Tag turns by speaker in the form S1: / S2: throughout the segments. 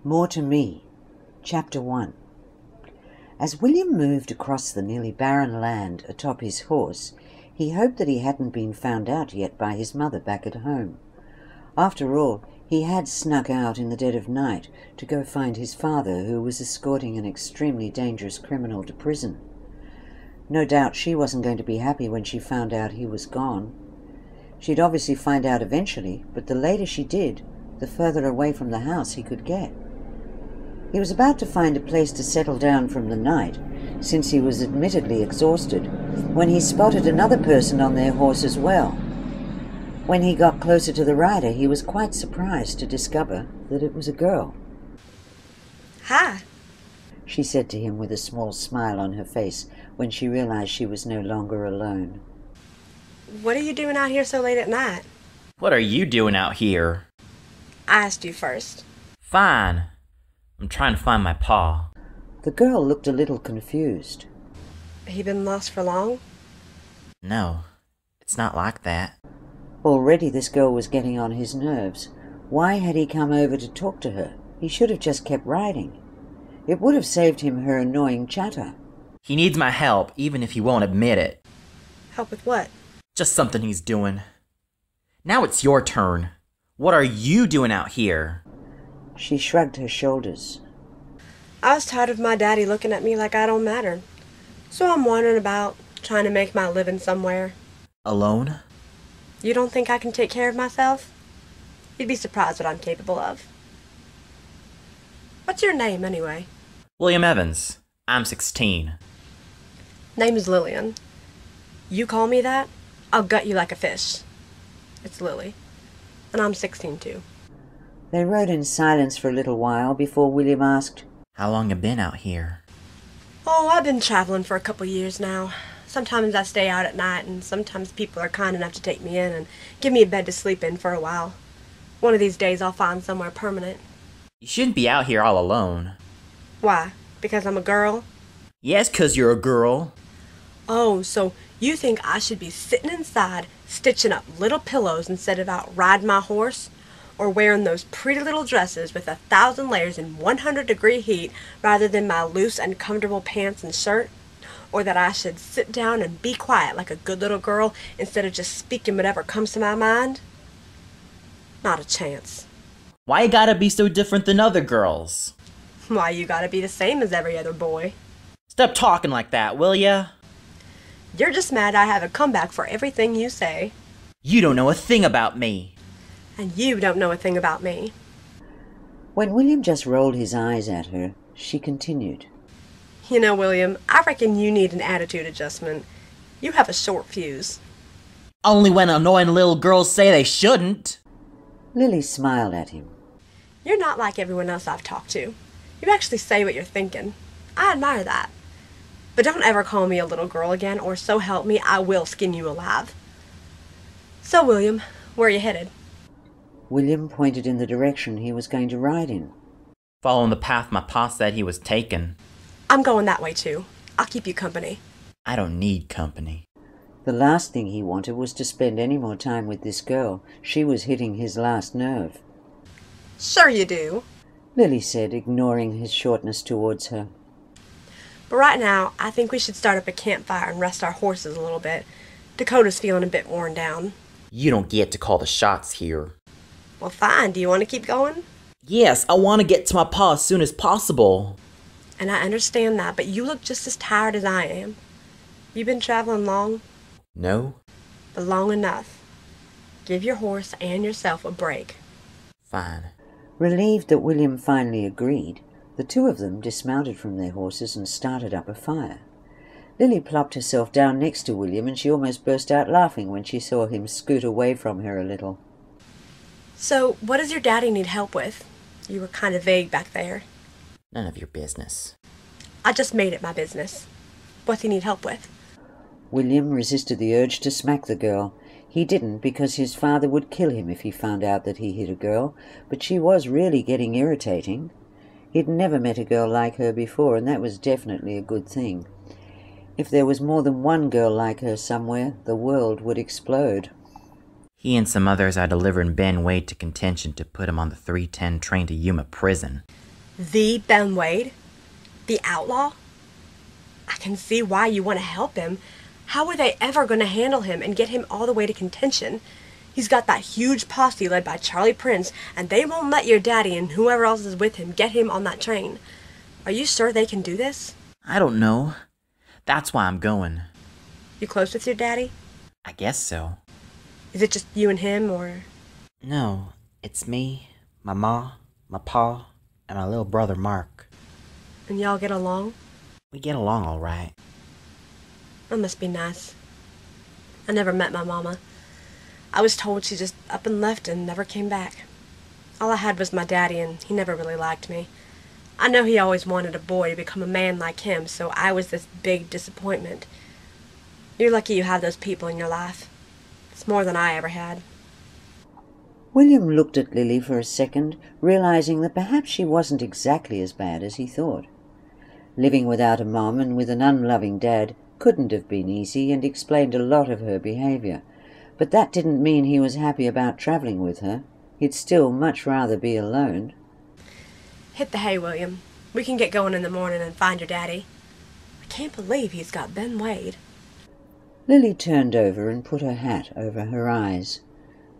S1: More to Me, Chapter 1. As William moved across the nearly barren land atop his horse, he hoped that he hadn't been found out yet by his mother back at home. After all, he had snuck out in the dead of night to go find his father, who was escorting an extremely dangerous criminal to prison. No doubt she wasn't going to be happy when she found out he was gone. She'd obviously find out eventually, but the later she did, the further away from the house he could get. He was about to find a place to settle down from the night, since he was admittedly exhausted, when he spotted another person on their horse as well. When he got closer to the rider, he was quite surprised to discover that it was a girl.
S2: "Hi,"
S1: she said to him with a small smile on her face when she realized she was no longer alone.
S2: "What are you doing out here so late at night?"
S3: What are you doing out here?
S2: I asked you first.
S3: Fine. I'm trying to find my pa.
S1: The girl looked a little confused.
S2: He been lost for long?
S3: No, it's not like that.
S1: Already this girl was getting on his nerves. Why had he come over to talk to her? He should have just kept riding. It would have saved him her annoying chatter.
S3: He needs my help, even if he won't admit it.
S2: Help with what?
S3: Just something he's doing. Now it's your turn. What are you doing out here?
S1: She shrugged her shoulders.
S2: I was tired of my daddy looking at me like I don't matter. So I'm wandering about, trying to make my living somewhere.
S3: Alone?
S2: You don't think I can take care of myself? You'd be surprised what I'm capable of. What's your name, anyway?
S3: William Evans. I'm 16.
S2: Name is Lillian. You call me that, I'll gut you like a fish. It's Lilly. And I'm 16 too.
S1: They rode in silence for a little while before William asked,
S3: How long you been out here?
S2: Oh, I've been traveling for a couple years now. Sometimes I stay out at night, and sometimes people are kind enough to take me in and give me a bed to sleep in for a while. One of these days I'll find somewhere permanent.
S3: You shouldn't be out here all alone.
S2: Why? Because I'm a girl?
S3: Yes, 'cause you're a girl.
S2: Oh, so you think I should be sitting inside, stitching up little pillows instead of out riding my horse? Or wearing those pretty little dresses with 1,000 layers in 100-degree heat rather than my loose and comfortable pants and shirt? Or that I should sit down and be quiet like a good little girl instead of just speaking whatever comes to my mind? Not a chance.
S3: Why you gotta be so different than other girls?
S2: Why, you gotta be the same as every other boy.
S3: Stop talking like that, will ya?
S2: You're just mad I have a comeback for everything you say.
S3: You don't know a thing about me.
S2: And you don't know a thing about me.
S1: When William just rolled his eyes at her, she continued.
S2: You know, William, I reckon you need an attitude adjustment. You have a short fuse.
S3: Only when annoying little girls say they shouldn't.
S1: Lily smiled at him.
S2: You're not like everyone else I've talked to. You actually say what you're thinking. I admire that. But don't ever call me a little girl again, or so help me, I will skin you alive. So, William, where are you headed?
S1: William pointed in the direction he was going to ride in.
S3: Following the path my pa said he was taking.
S2: I'm going that way too. I'll keep you company.
S3: I don't need company.
S1: The last thing he wanted was to spend any more time with this girl. She was hitting his last nerve.
S2: Sure you do,
S1: Lily said, ignoring his shortness towards her.
S2: But right now, I think we should start up a campfire and rest our horses a little bit. Dakota's feeling a bit worn down.
S3: You don't get to call the shots here.
S2: Well, fine. Do you want to keep going?
S3: Yes, I want to get to my pa as soon as possible.
S2: And I understand that, but you look just as tired as I am. You been traveling long?
S3: No.
S2: But long enough. Give your horse and yourself a break.
S3: Fine.
S1: Relieved that William finally agreed, the two of them dismounted from their horses and started up a fire. Lily plopped herself down next to William, and she almost burst out laughing when she saw him scoot away from her a little.
S2: So, what does your daddy need help with? You were kind of vague back there.
S3: None of your business.
S2: I just made it my business. What's he need help with?
S1: William resisted the urge to smack the girl. He didn't, because his father would kill him if he found out that he hit a girl, but she was really getting irritating. He'd never met a girl like her before, and that was definitely a good thing. If there was more than one girl like her somewhere, the world would explode.
S3: He and some others are delivering Ben Wade to Contention to put him on the 3:10 train to Yuma Prison.
S2: The Ben Wade? The outlaw? I can see why you want to help him. How are they ever going to handle him and get him all the way to Contention? He's got that huge posse led by Charlie Prince, and they won't let your daddy and whoever else is with him get him on that train. Are you sure they can do this?
S3: I don't know. That's why I'm going.
S2: You close with your daddy?
S3: I guess so.
S2: Is it just you and him, or...?
S3: No, it's me, my ma, my pa, and my little brother Mark.
S2: And y'all get along?
S3: We get along all right.
S2: That must be nice. I never met my mama. I was told she just up and left and never came back. All I had was my daddy, and he never really liked me. I know he always wanted a boy to become a man like him, so I was this big disappointment. You're lucky you have those people in your life. It's more than I ever had.
S1: William looked at Lilly for a second, realizing that perhaps she wasn't exactly as bad as he thought. Living without a mom and with an unloving dad couldn't have been easy, and explained a lot of her behaviour. But that didn't mean he was happy about travelling with her. He'd still much rather be alone.
S2: Hit the hay, William. We can get going in the morning and find your daddy. I can't believe he's got Ben Wade.
S1: Lilly turned over and put her hat over her eyes.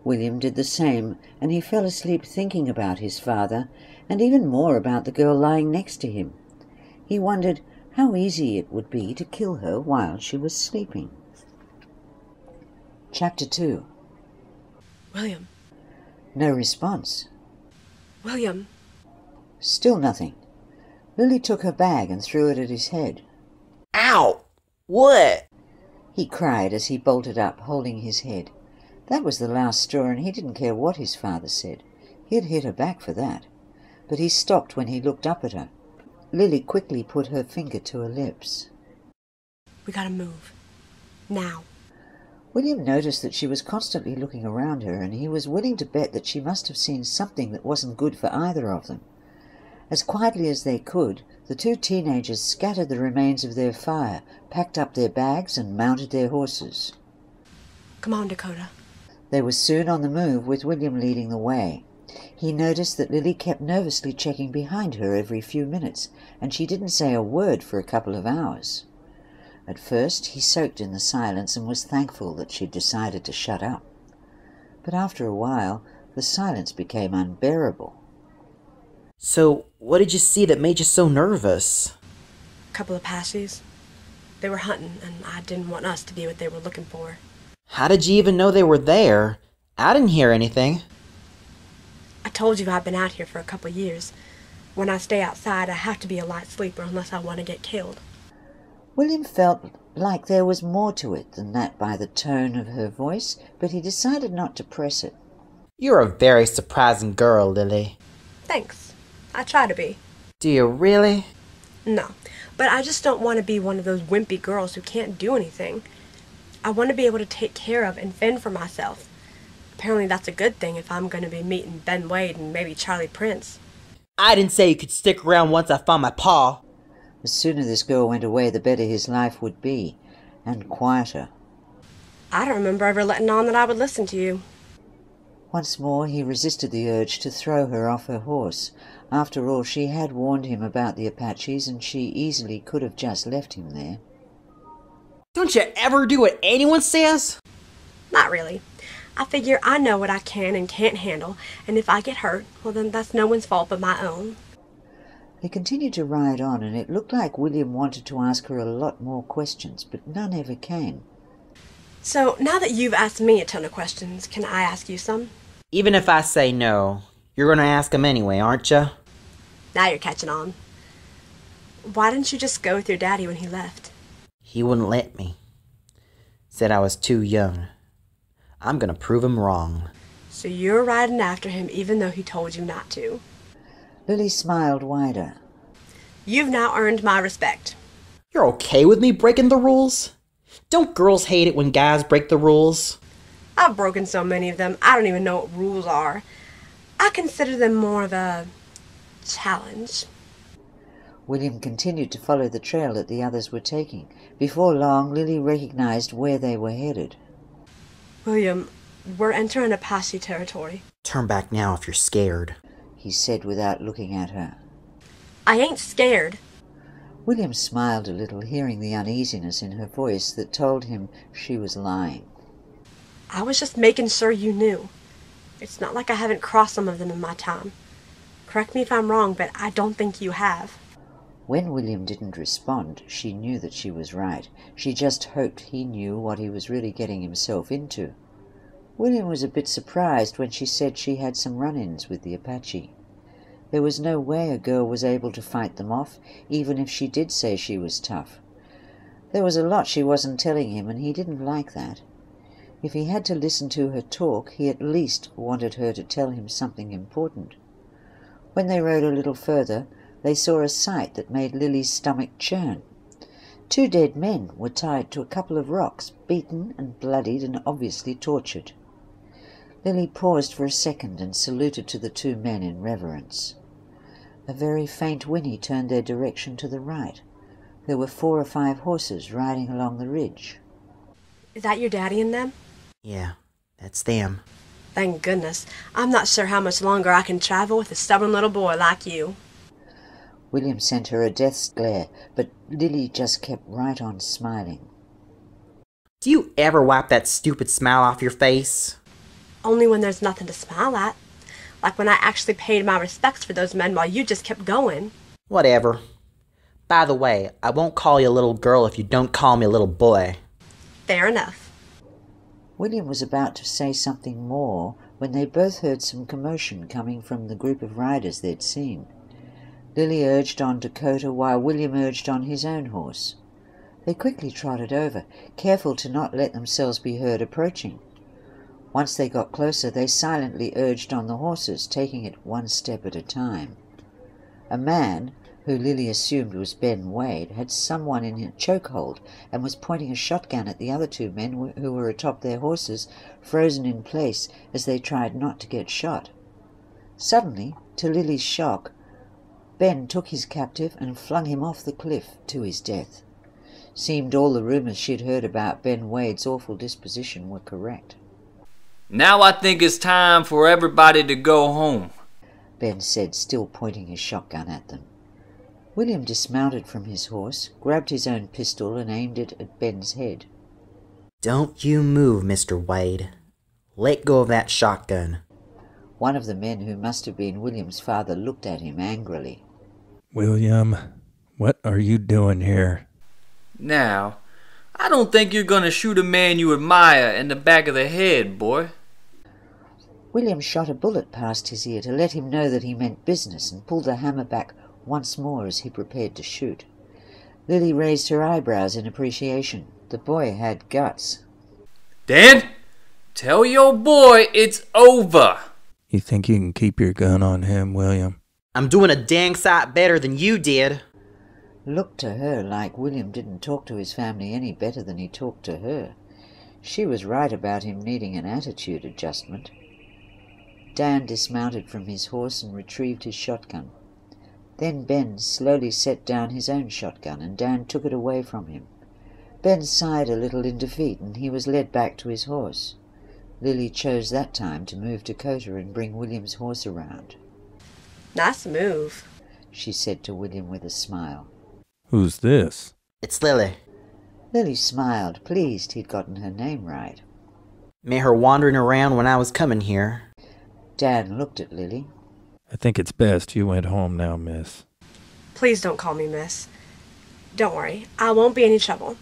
S1: William did the same, and he fell asleep thinking about his father, and even more about the girl lying next to him. He wondered how easy it would be to kill her while she was sleeping. Chapter 2.
S2: William.
S1: No response.
S2: William.
S1: Still nothing. Lilly took her bag and threw it at his head.
S3: Ow! What?
S1: He cried as he bolted up, holding his head. That was the last straw, and he didn't care what his father said. He'd hit her back for that. But he stopped when he looked up at her. Lilly quickly put her finger to her lips.
S2: We gotta move. Now.
S1: William noticed that she was constantly looking around her, and he was willing to bet that she must have seen something that wasn't good for either of them. As quietly as they could, the two teenagers scattered the remains of their fire, packed up their bags, and mounted their horses.
S2: Come on, Dakota.
S1: They were soon on the move, with William leading the way. He noticed that Lilly kept nervously checking behind her every few minutes, and she didn't say a word for a couple of hours. At first he soaked in the silence and was thankful that she'd decided to shut up. But after a while, the silence became unbearable.
S3: So, what did you see that made you so nervous?
S2: A couple of Apaches. They were hunting, and I didn't want us to be what they were looking for.
S3: How did you even know they were there? I didn't hear anything.
S2: I told you I've been out here for a couple of years. When I stay outside, I have to be a light sleeper unless I want to get killed.
S1: William felt like there was more to it than that by the tone of her voice, but he decided not to press it.
S3: You're a very surprising girl, Lilly.
S2: Thanks. I try to be.
S3: Do you really?
S2: No, but I just don't want to be one of those wimpy girls who can't do anything. I want to be able to take care of and fend for myself. Apparently that's a good thing if I'm going to be meeting Ben Wade and maybe Charlie Prince.
S3: I didn't say you could stick around once I found my pa.
S1: The sooner this girl went away, the better his life would be, and quieter.
S2: I don't remember ever letting on that I would listen to you.
S1: Once more he resisted the urge to throw her off her horse. After all, she had warned him about the Apaches, and she easily could have just left him there.
S3: Don't you ever do what anyone says?
S2: Not really. I figure I know what I can and can't handle, and if I get hurt, well then that's no one's fault but my own.
S1: They continued to ride on, and it looked like William wanted to ask her a lot more questions, but none ever came.
S2: So, now that you've asked me a ton of questions, can I ask you some?
S3: Even if I say no, you're gonna ask them anyway, aren't you?
S2: Now you're catching on. Why didn't you just go with your daddy when he left?
S3: He wouldn't let me. Said I was too young. I'm gonna prove him wrong.
S2: So you're riding after him even though he told you not to.
S1: Lilly smiled wider.
S2: You've now earned my respect.
S3: You're okay with me breaking the rules? Don't girls hate it when guys break the rules?
S2: I've broken so many of them, I don't even know what rules are. I consider them more of a challenge.
S1: William continued to follow the trail that the others were taking. Before long, Lilly recognized where they were headed.
S2: William, we're entering Apache territory.
S3: Turn back now if you're scared.
S1: He said without looking at her.
S2: I ain't scared.
S1: William smiled a little, hearing the uneasiness in her voice that told him she was lying.
S2: I was just making sure you knew. It's not like I haven't crossed some of them in my time. Correct me if I'm wrong, but I don't think you have.
S1: When William didn't respond, she knew that she was right. She just hoped he knew what he was really getting himself into. William was a bit surprised when she said she had some run-ins with the Apache. There was no way a girl was able to fight them off, even if she did say she was tough. There was a lot she wasn't telling him, and he didn't like that. If he had to listen to her talk, he at least wanted her to tell him something important. When they rode a little further, they saw a sight that made Lilly's stomach churn. 2 dead men were tied to a couple of rocks, beaten and bloodied and obviously tortured. Lilly paused for a second and saluted to the 2 men in reverence. A very faint whinny turned their direction to the right. There were 4 or 5 horses riding along the ridge.
S2: Is that your daddy and them?
S3: Yeah, that's them.
S2: Thank goodness. I'm not sure how much longer I can travel with a stubborn little boy like you.
S1: William sent her a death's glare, but Lilly just kept right on smiling.
S3: Do you ever wipe that stupid smile off your face?
S2: Only when there's nothing to smile at. Like when I actually paid my respects for those men while you just kept going.
S3: Whatever. By the way, I won't call you a little girl if you don't call me a little boy.
S2: Fair enough.
S1: William was about to say something more when they both heard some commotion coming from the group of riders they'd seen. Lilly urged on Dakota while William urged on his own horse. They quickly trotted over, careful to not let themselves be heard approaching. Once they got closer, they silently urged on the horses, taking it 1 step at a time. A man, who Lilly assumed was Ben Wade, had someone in a chokehold and was pointing a shotgun at the other 2 men who were atop their horses, frozen in place as they tried not to get shot. Suddenly, to Lilly's shock, Ben took his captive and flung him off the cliff to his death. Seemed all the rumors she'd heard about Ben Wade's awful disposition were correct.
S4: Now I think it's time for everybody to go home,
S1: Ben said, still pointing his shotgun at them. William dismounted from his horse, grabbed his own pistol and aimed it at Ben's head.
S3: Don't you move, Mr. Wade. Let go of that shotgun.
S1: One of the men, who must have been William's father, looked at him angrily.
S5: William, what are you doing here?
S4: Now, I don't think you're gonna shoot a man you admire in the back of the head, boy.
S1: William shot a bullet past his ear to let him know that he meant business and pulled the hammer back once more as he prepared to shoot. Lilly raised her eyebrows in appreciation. The boy had guts.
S4: Dan, tell your boy it's over.
S5: You think you can keep your gun on him, William?
S3: I'm doing a dang sight better than you did.
S1: Looked to her like William didn't talk to his family any better than he talked to her. She was right about him needing an attitude adjustment. Dan dismounted from his horse and retrieved his shotgun. Then Ben slowly set down his own shotgun, and Dan took it away from him. Ben sighed a little in defeat, and he was led back to his horse. Lilly chose that time to move Dakota and bring William's horse around.
S2: Nice move,
S1: she said to William with a smile.
S5: Who's this?
S3: It's Lilly.
S1: Lilly smiled, pleased he'd gotten her name right.
S3: Met her wandering around when I was coming here.
S1: Dan looked at Lilly.
S5: I think it's best you went home now, miss.
S2: Please don't call me miss. Don't worry, I won't be any trouble.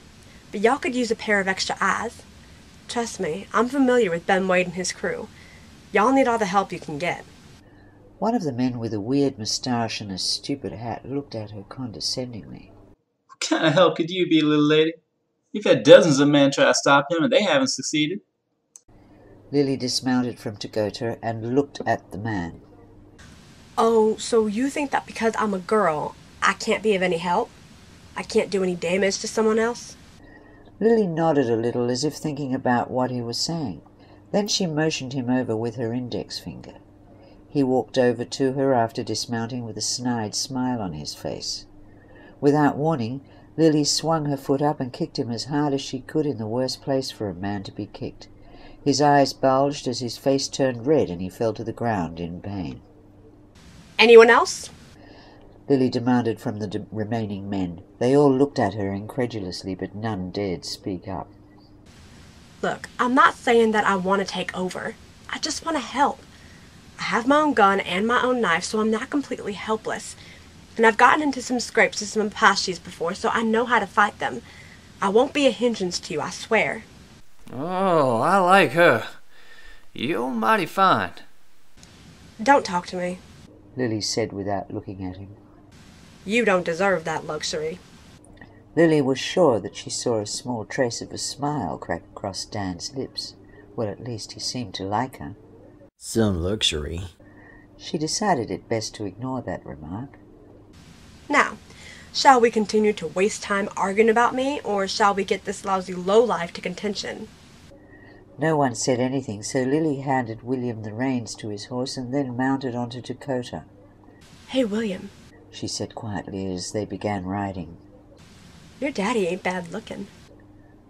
S2: But y'all could use a pair of extra eyes. Trust me, I'm familiar with Ben Wade and his crew. Y'all need all the help you can get.
S1: One of the men with a weird moustache and a stupid hat looked at her condescendingly.
S6: What kind of help could you be, little lady? You've had dozens of men try to stop him, and they haven't succeeded.
S1: Lilly dismounted from Dakota and looked at the man.
S2: Oh, so you think that because I'm a girl, I can't be of any help? I can't do any damage to someone else?
S1: Lilly nodded a little as if thinking about what he was saying. Then she motioned him over with her index finger. He walked over to her after dismounting with a snide smile on his face. Without warning, Lilly swung her foot up and kicked him as hard as she could in the worst place for a man to be kicked. His eyes bulged as his face turned red and he fell to the ground in pain.
S2: Anyone else?
S1: Lilly demanded from the remaining men. They all looked at her incredulously, but none dared speak up.
S2: Look, I'm not saying that I want to take over. I just want to help. I have my own gun and my own knife, so I'm not completely helpless. And I've gotten into some scrapes with some Apaches before, so I know how to fight them. I won't be a hindrance to you, I swear.
S4: Oh, I like her. You're mighty fine.
S2: Don't talk to me.
S1: Lilly said without looking at him.
S2: You don't deserve that luxury.
S1: Lilly was sure that she saw a small trace of a smile crack across Dan's lips. Well, at least he seemed to like her.
S3: Some luxury.
S1: She decided it best to ignore that remark.
S2: Now, shall we continue to waste time arguing about me, or shall we get this lousy lowlife to Contention?
S1: No one said anything, so Lilly handed William the reins to his horse and then mounted onto Dakota.
S2: Hey, William,
S1: She said quietly as they began riding.
S2: your daddy ain't bad looking.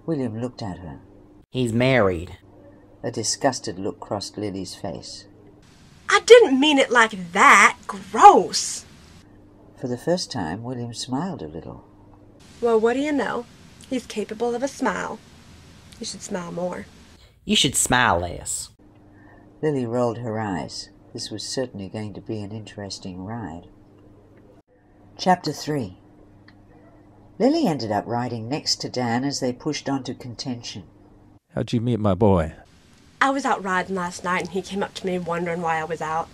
S1: William looked at her.
S3: He's married.
S1: A disgusted look crossed Lily's face.
S2: I didn't mean it like that. Gross.
S1: For the first time, William smiled a little.
S2: Well, what do you know? He's capable of a smile. You should smile more.
S3: You should smile less.
S1: Lilly rolled her eyes. This was certainly going to be an interesting ride. Chapter 3. Lilly ended up riding next to Dan as they pushed on to Contention.
S5: How'd you meet my boy?
S2: I was out riding last night and he came up to me wondering why I was out.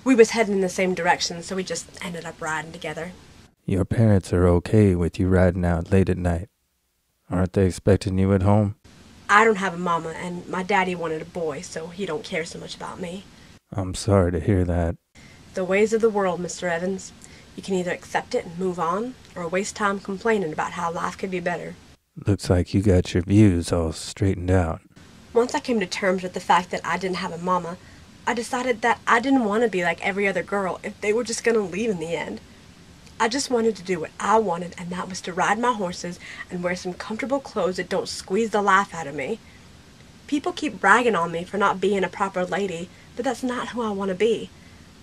S2: We was heading in the same direction, so we just ended up riding together.
S5: Your parents are okay with you riding out late at night. Aren't they expecting you at home?
S2: I don't have a mama, and my daddy wanted a boy, so he don't care so much about me.
S5: I'm sorry to hear that.
S2: The ways of the world, Mr. Evans. You can either accept it and move on, or waste time complaining about how life could be better.
S5: Looks like you got your views all straightened out.
S2: Once I came to terms with the fact that I didn't have a mama, I decided that I didn't want to be like every other girl if they were just going to leave in the end. I just wanted to do what I wanted, and that was to ride my horses and wear some comfortable clothes that don't squeeze the life out of me. People keep bragging on me for not being a proper lady, but that's not who I want to be.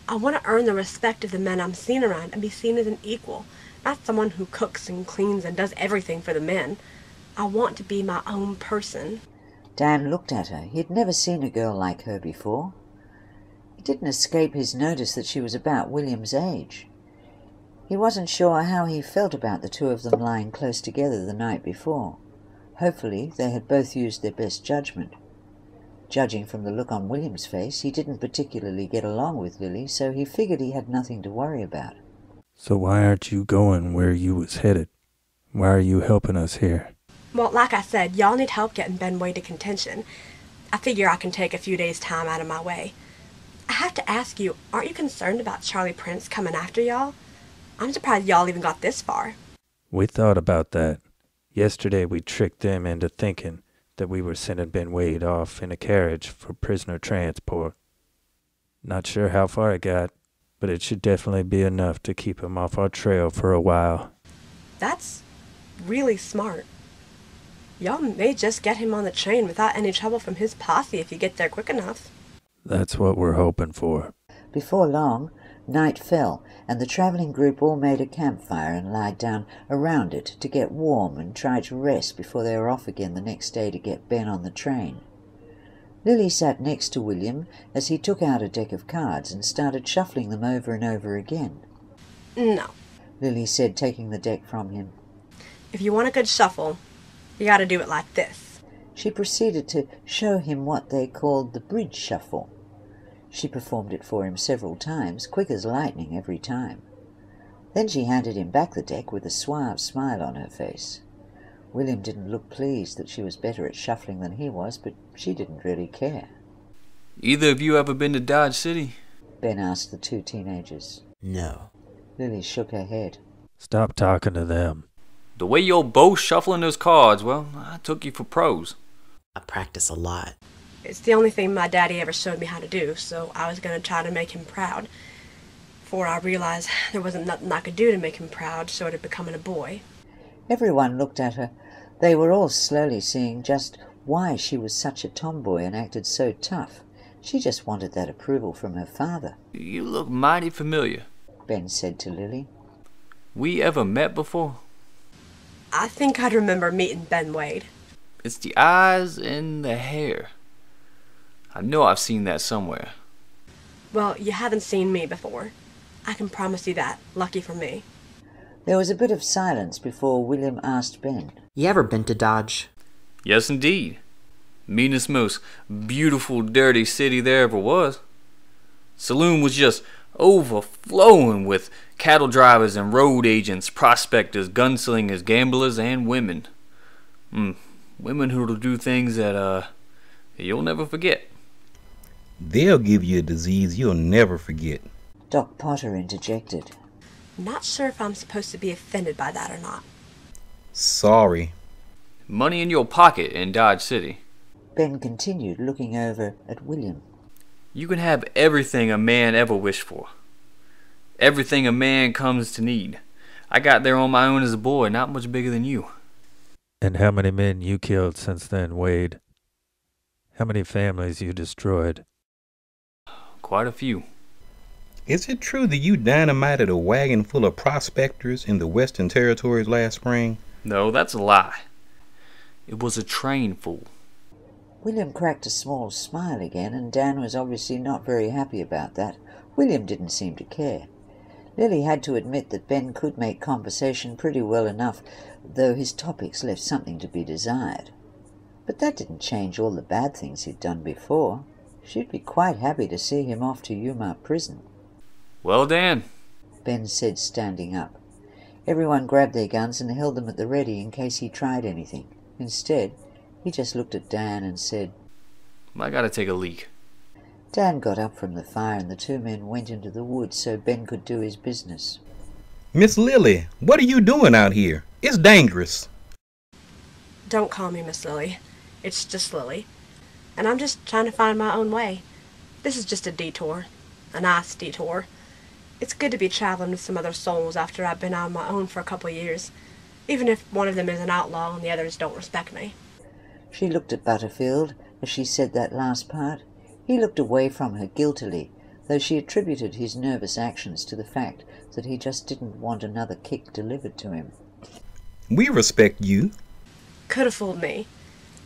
S2: I want to earn the respect of the men I'm seen around and be seen as an equal, not someone who cooks and cleans and does everything for the men. I want to be my own person.
S1: Dan looked at her. He had never seen a girl like her before. It didn't escape his notice that she was about William's age. He wasn't sure how he felt about the two of them lying close together the night before. Hopefully, they had both used their best judgment. Judging from the look on William's face, he didn't particularly get along with Lilly, so he figured he had nothing to worry about.
S5: So why aren't you going where you was headed? Why are you helping us here?
S2: Well, like I said, y'all need help getting Benway to Contention. I figure I can take a few days' time out of my way. I have to ask you, aren't you concerned about Charlie Prince coming after y'all? I'm surprised y'all even got this far.
S5: We thought about that. Yesterday we tricked them into thinking that we were sending Ben Wade off in a carriage for prisoner transport. Not sure how far it got, but it should definitely be enough to keep him off our trail for a while.
S2: That's really smart. Y'all may just get him on the train without any trouble from his posse if you get there quick enough.
S5: That's what we're hoping for.
S1: Before long, night fell, and the travelling group all made a campfire and lied down around it to get warm and try to rest before they were off again the next day to get Ben on the train. Lilly sat next to William as he took out a deck of cards and started shuffling them over and over again.
S2: No.
S1: Lilly said, taking the deck from him.
S2: If you want a good shuffle, you gotta do it like this.
S1: She proceeded to show him what they called the bridge shuffle. She performed it for him several times, quick as lightning every time. Then she handed him back the deck with a suave smile on her face. William didn't look pleased that she was better at shuffling than he was, but she didn't really care.
S4: Either of you ever been to Dodge City?
S1: Ben asked the two teenagers.
S3: No.
S1: Lilly shook her head.
S5: Stop talking to them.
S4: The way you're both shuffling those cards, well, I took you for pros.
S3: I practice a lot.
S2: It's the only thing my daddy ever showed me how to do, so I was gonna try to make him proud. Before I realized there wasn't nothing I could do to make him proud, short of becoming a boy.
S1: Everyone looked at her. They were all slowly seeing just why she was such a tomboy and acted so tough. She just wanted that approval from her father.
S4: You look mighty familiar.
S1: Ben said to Lilly.
S4: We ever met before?
S2: I think I'd remember meeting Ben Wade.
S4: It's the eyes and the hair. I know I've seen that somewhere.
S2: Well, you haven't seen me before. I can promise you that, lucky for me.
S1: There was a bit of silence before William asked Ben.
S3: You ever been to Dodge?
S4: Yes, indeed. Meanest, most beautiful, dirty city there ever was. Saloon was just overflowing with cattle drivers and road agents, prospectors, gunslingers, gamblers, and women. Women who'll do things that you'll never forget.
S7: They'll give you a disease you'll never forget.
S1: Doc Potter interjected.
S2: Not sure if I'm supposed to be offended by that or not.
S7: Sorry.
S4: Money in your pocket in Dodge City.
S1: Ben continued, looking over at William.
S4: You can have everything a man ever wished for. Everything a man comes to need. I got there on my own as a boy, not much bigger than you.
S5: And how many men you killed since then, Wade? How many families you destroyed?
S4: Quite a few.
S7: Is it true that you dynamited a wagon full of prospectors in the Western Territories last spring?
S4: No, that's a lie. It was a train full.
S1: William cracked a small smile again, and Dan was obviously not very happy about that. William didn't seem to care. Lilly had to admit that Ben could make conversation pretty well enough, though his topics left something to be desired. But that didn't change all the bad things he'd done before. She'd be quite happy to see him off to Yuma Prison.
S4: Well, Dan,
S1: Ben said, standing up. Everyone grabbed their guns and held them at the ready in case he tried anything. Instead, he just looked at Dan and said,
S4: I gotta take a leak.
S1: Dan got up from the fire and the two men went into the woods so Ben could do his business.
S7: Miss Lilly, what are you doing out here? It's dangerous.
S2: Don't call me Miss Lilly. It's just Lilly. And I'm just trying to find my own way. This is just a detour. A nice detour. It's good to be traveling with some other souls after I've been on my own for a couple years, even if one of them is an outlaw and the others don't respect me.
S1: She looked at Butterfield as she said that last part. He looked away from her guiltily, though she attributed his nervous actions to the fact that he just didn't want another kick delivered to him.
S7: We respect you.
S2: Could have fooled me.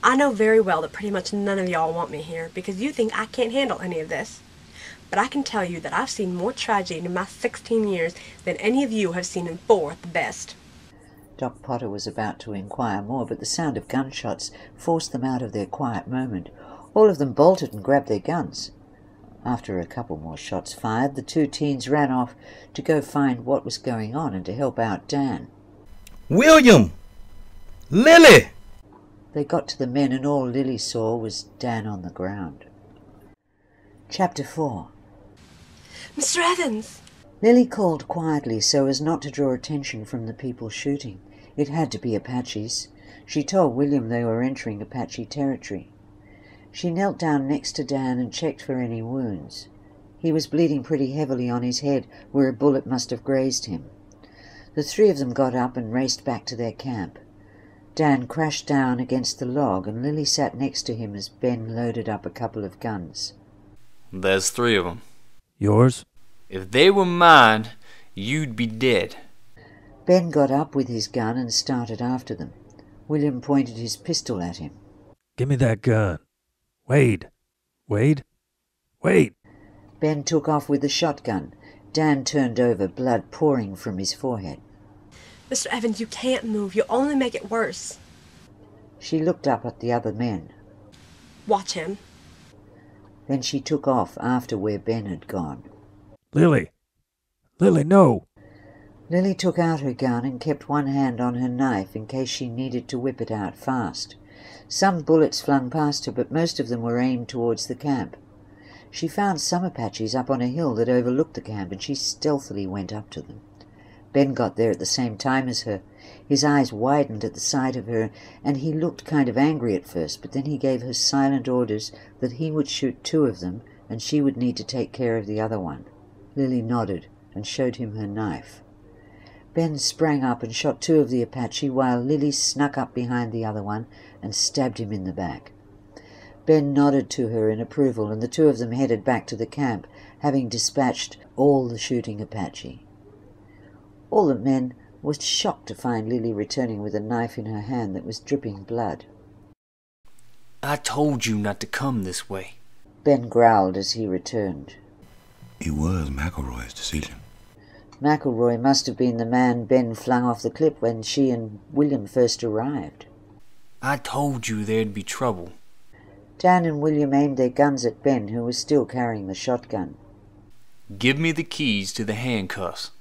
S2: I know very well that pretty much none of y'all want me here because you think I can't handle any of this. But I can tell you that I've seen more tragedy in my 16 years than any of you have seen in 4 at the best.
S1: Doc Potter was about to inquire more, but the sound of gunshots forced them out of their quiet moment. All of them bolted and grabbed their guns. After a couple more shots fired, the two teens ran off to go find what was going on and to help out Dan.
S7: William! Lilly!
S1: They got to the men and all Lilly saw was Dan on the ground. Chapter 4.
S2: Mr. Evans!
S1: Lilly called quietly so as not to draw attention from the people shooting. It had to be Apaches. She told William they were entering Apache territory. She knelt down next to Dan and checked for any wounds. He was bleeding pretty heavily on his head where a bullet must have grazed him. The three of them got up and raced back to their camp. Dan crashed down against the log and Lilly sat next to him as Ben loaded up a couple of guns.
S4: There's 3 of them.
S5: Yours?
S4: If they were mine, you'd be dead.
S1: Ben got up with his gun and started after them. William pointed his pistol at him.
S5: Give me that gun. Wade. Wade? Wait!
S1: Ben took off with the shotgun. Dan turned over, blood pouring from his forehead.
S2: Mr. Evans, you can't move. You'll only make it worse.
S1: She looked up at the other men.
S2: Watch him.
S1: Then she took off after where Ben had gone.
S5: Lilly! Lilly, no!
S1: Lilly took out her gun and kept one hand on her knife in case she needed to whip it out fast. Some bullets flung past her, but most of them were aimed towards the camp. She found some Apaches up on a hill that overlooked the camp, and she stealthily went up to them. Ben got there at the same time as her. His eyes widened at the sight of her, and he looked kind of angry at first, but then he gave her silent orders that he would shoot 2 of them, and she would need to take care of the other one. Lilly nodded and showed him her knife. Ben sprang up and shot 2 of the Apache, while Lilly snuck up behind the other one and stabbed him in the back. Ben nodded to her in approval, and the 2 of them headed back to the camp, having dispatched all the shooting Apache. All the men were shocked to find Lilly returning with a knife in her hand that was dripping blood.
S4: I told you not to come this way.
S1: Ben growled as he returned.
S7: It was McElroy's decision.
S1: McElroy must have been the man Ben flung off the cliff when she and William first arrived.
S4: I told you there'd be trouble.
S1: Dan and William aimed their guns at Ben, who was still carrying the shotgun.
S4: Give me the keys to the handcuffs.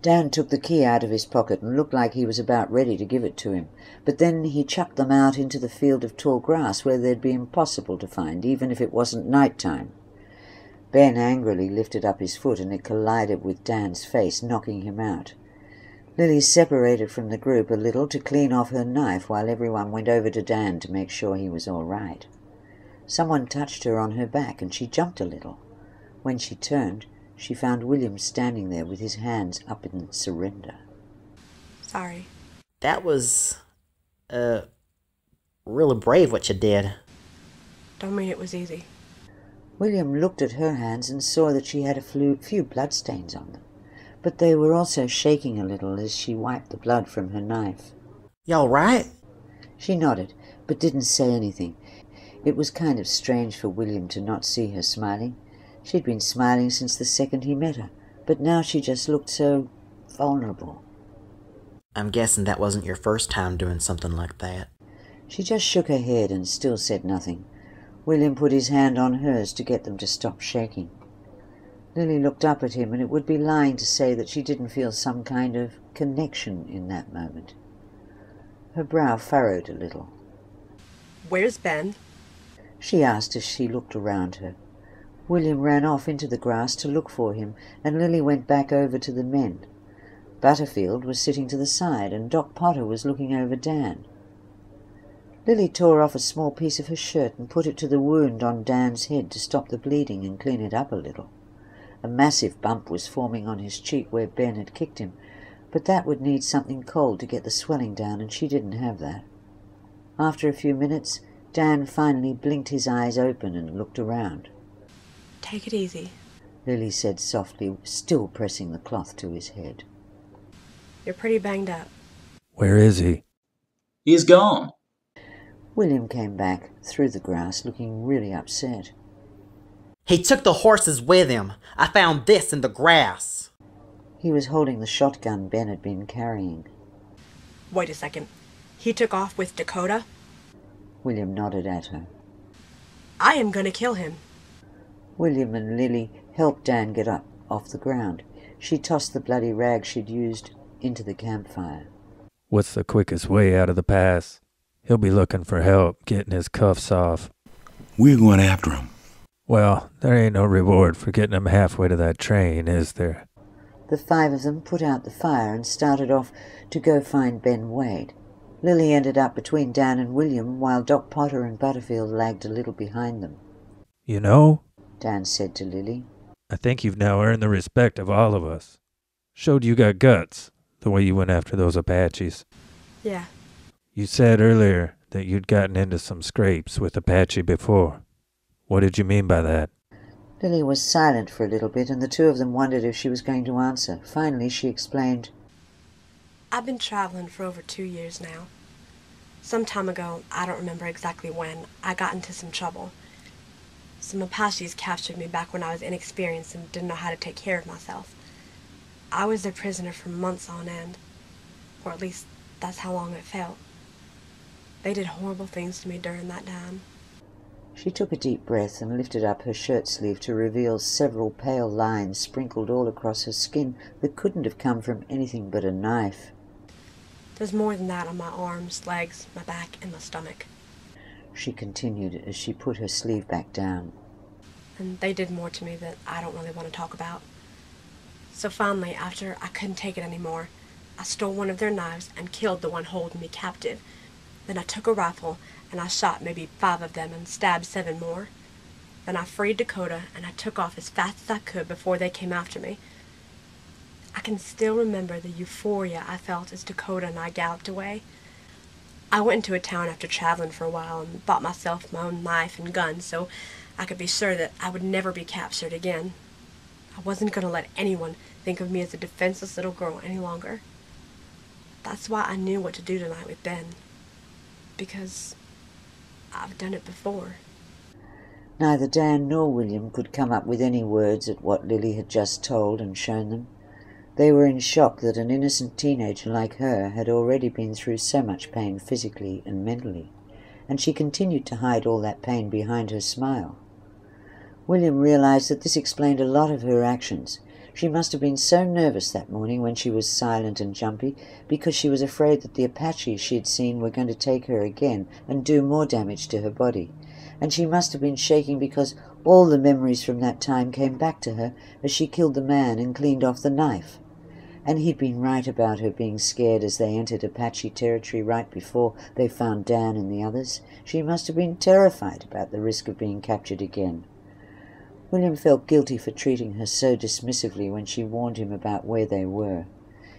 S1: Dan took the key out of his pocket and looked like he was about ready to give it to him, but then he chucked them out into the field of tall grass where they'd be impossible to find, even if it wasn't night time. Ben angrily lifted up his foot and it collided with Dan's face, knocking him out. Lilly separated from the group a little to clean off her knife while everyone went over to Dan to make sure he was all right. Someone touched her on her back and she jumped a little. When she turned, she found William standing there with his hands up in surrender.
S2: Sorry.
S3: That was, really brave what you did.
S2: Don't mean it was easy.
S1: William looked at her hands and saw that she had a few bloodstains on them, but they were also shaking a little as she wiped the blood from her knife.
S3: You all right?
S1: She nodded, but didn't say anything. It was kind of strange for William to not see her smiling. She'd been smiling since the second he met her, but now she just looked so vulnerable.
S3: I'm guessing that wasn't your first time doing something like that.
S1: She just shook her head and still said nothing. William put his hand on hers to get them to stop shaking. Lilly looked up at him, and it would be lying to say that she didn't feel some kind of connection in that moment. Her brow furrowed a little.
S2: Where's Ben?
S1: She asked as she looked around her. William ran off into the grass to look for him, and Lilly went back over to the men. Butterfield was sitting to the side, and Doc Potter was looking over Dan. Lilly tore off a small piece of her shirt and put it to the wound on Dan's head to stop the bleeding and clean it up a little. A massive bump was forming on his cheek where Ben had kicked him, but that would need something cold to get the swelling down, and she didn't have that. After a few minutes, Dan finally blinked his eyes open and looked around.
S2: Take it easy.
S1: Lilly said softly, still pressing the cloth to his head.
S2: You're pretty banged up.
S5: Where is he?
S6: He's gone.
S1: William came back through the grass looking really upset.
S3: He took the horses with him. I found this in the grass.
S1: He was holding the shotgun Ben had been carrying.
S2: Wait a second. He took off with Dakota?
S1: William nodded at her.
S2: I am going to kill him.
S1: William and Lilly helped Dan get up off the ground. She tossed the bloody rag she'd used into the campfire.
S5: What's the quickest way out of the pass? He'll be looking for help getting his cuffs off.
S7: We're going after him.
S5: Well, there ain't no reward for getting him halfway to that train, is there?
S1: The five of them put out the fire and started off to go find Ben Wade. Lilly ended up between Dan and William, while Doc Potter and Butterfield lagged a little behind them.
S5: You know,
S1: Dan said to Lilly,
S5: I think you've now earned the respect of all of us. Showed you got guts, the way you went after those Apaches.
S2: Yeah.
S5: You said earlier that you'd gotten into some scrapes with Apache before. What did you mean by that?
S1: Lilly was silent for a little bit, and the two of them wondered if she was going to answer. Finally, she explained,
S2: I've been traveling for over 2 years now. Some time ago, I don't remember exactly when, I got into some trouble. Some Apaches captured me back when I was inexperienced and didn't know how to take care of myself. I was their prisoner for months on end, or at least that's how long it felt. They did horrible things to me during that time.
S1: She took a deep breath and lifted up her shirt sleeve to reveal several pale lines sprinkled all across her skin that couldn't have come from anything but a knife.
S2: There's more than that on my arms, legs, my back, and my stomach.
S1: She continued as she put her sleeve back down.
S2: And they did more to me that I don't really want to talk about. So finally, after I couldn't take it anymore, I stole one of their knives and killed the one holding me captive. Then I took a rifle and I shot maybe 5 of them and stabbed 7 more. Then I freed Dakota and I took off as fast as I could before they came after me. I can still remember the euphoria I felt as Dakota and I galloped away. I went into a town after traveling for a while and bought myself my own knife and gun so I could be sure that I would never be captured again. I wasn't going to let anyone think of me as a defenseless little girl any longer. That's why I knew what to do tonight with Ben. Because I've done it before.
S1: Neither Dan nor William could come up with any words at what Lilly had just told and shown them. They were in shock that an innocent teenager like her had already been through so much pain physically and mentally, and she continued to hide all that pain behind her smile. William realized that this explained a lot of her actions. She must have been so nervous that morning when she was silent and jumpy, because she was afraid that the Apaches she had seen were going to take her again and do more damage to her body. And she must have been shaking because all the memories from that time came back to her as she killed the man and cleaned off the knife. And he'd been right about her being scared as they entered Apache territory right before they found Dan and the others. She must have been terrified about the risk of being captured again. William felt guilty for treating her so dismissively when she warned him about where they were.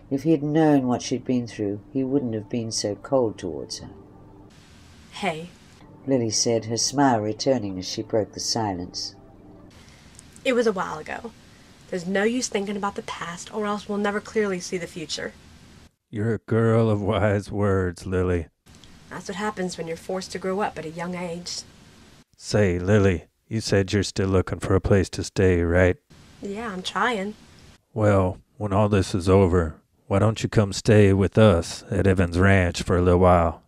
S1: If he had known what she'd been through, he wouldn't have been so cold towards her.
S2: Hey.
S1: Lilly said, her smile returning as she broke the silence.
S2: It was a while ago. There's no use thinking about the past, or else we'll never clearly see the future.
S5: You're a girl of wise words, Lilly.
S2: That's what happens when you're forced to grow up at a young age.
S5: Say, Lilly, you said you're still looking for a place to stay, right?
S2: Yeah, I'm trying.
S5: Well, when all this is over, why don't you come stay with us at Evans Ranch for a little while?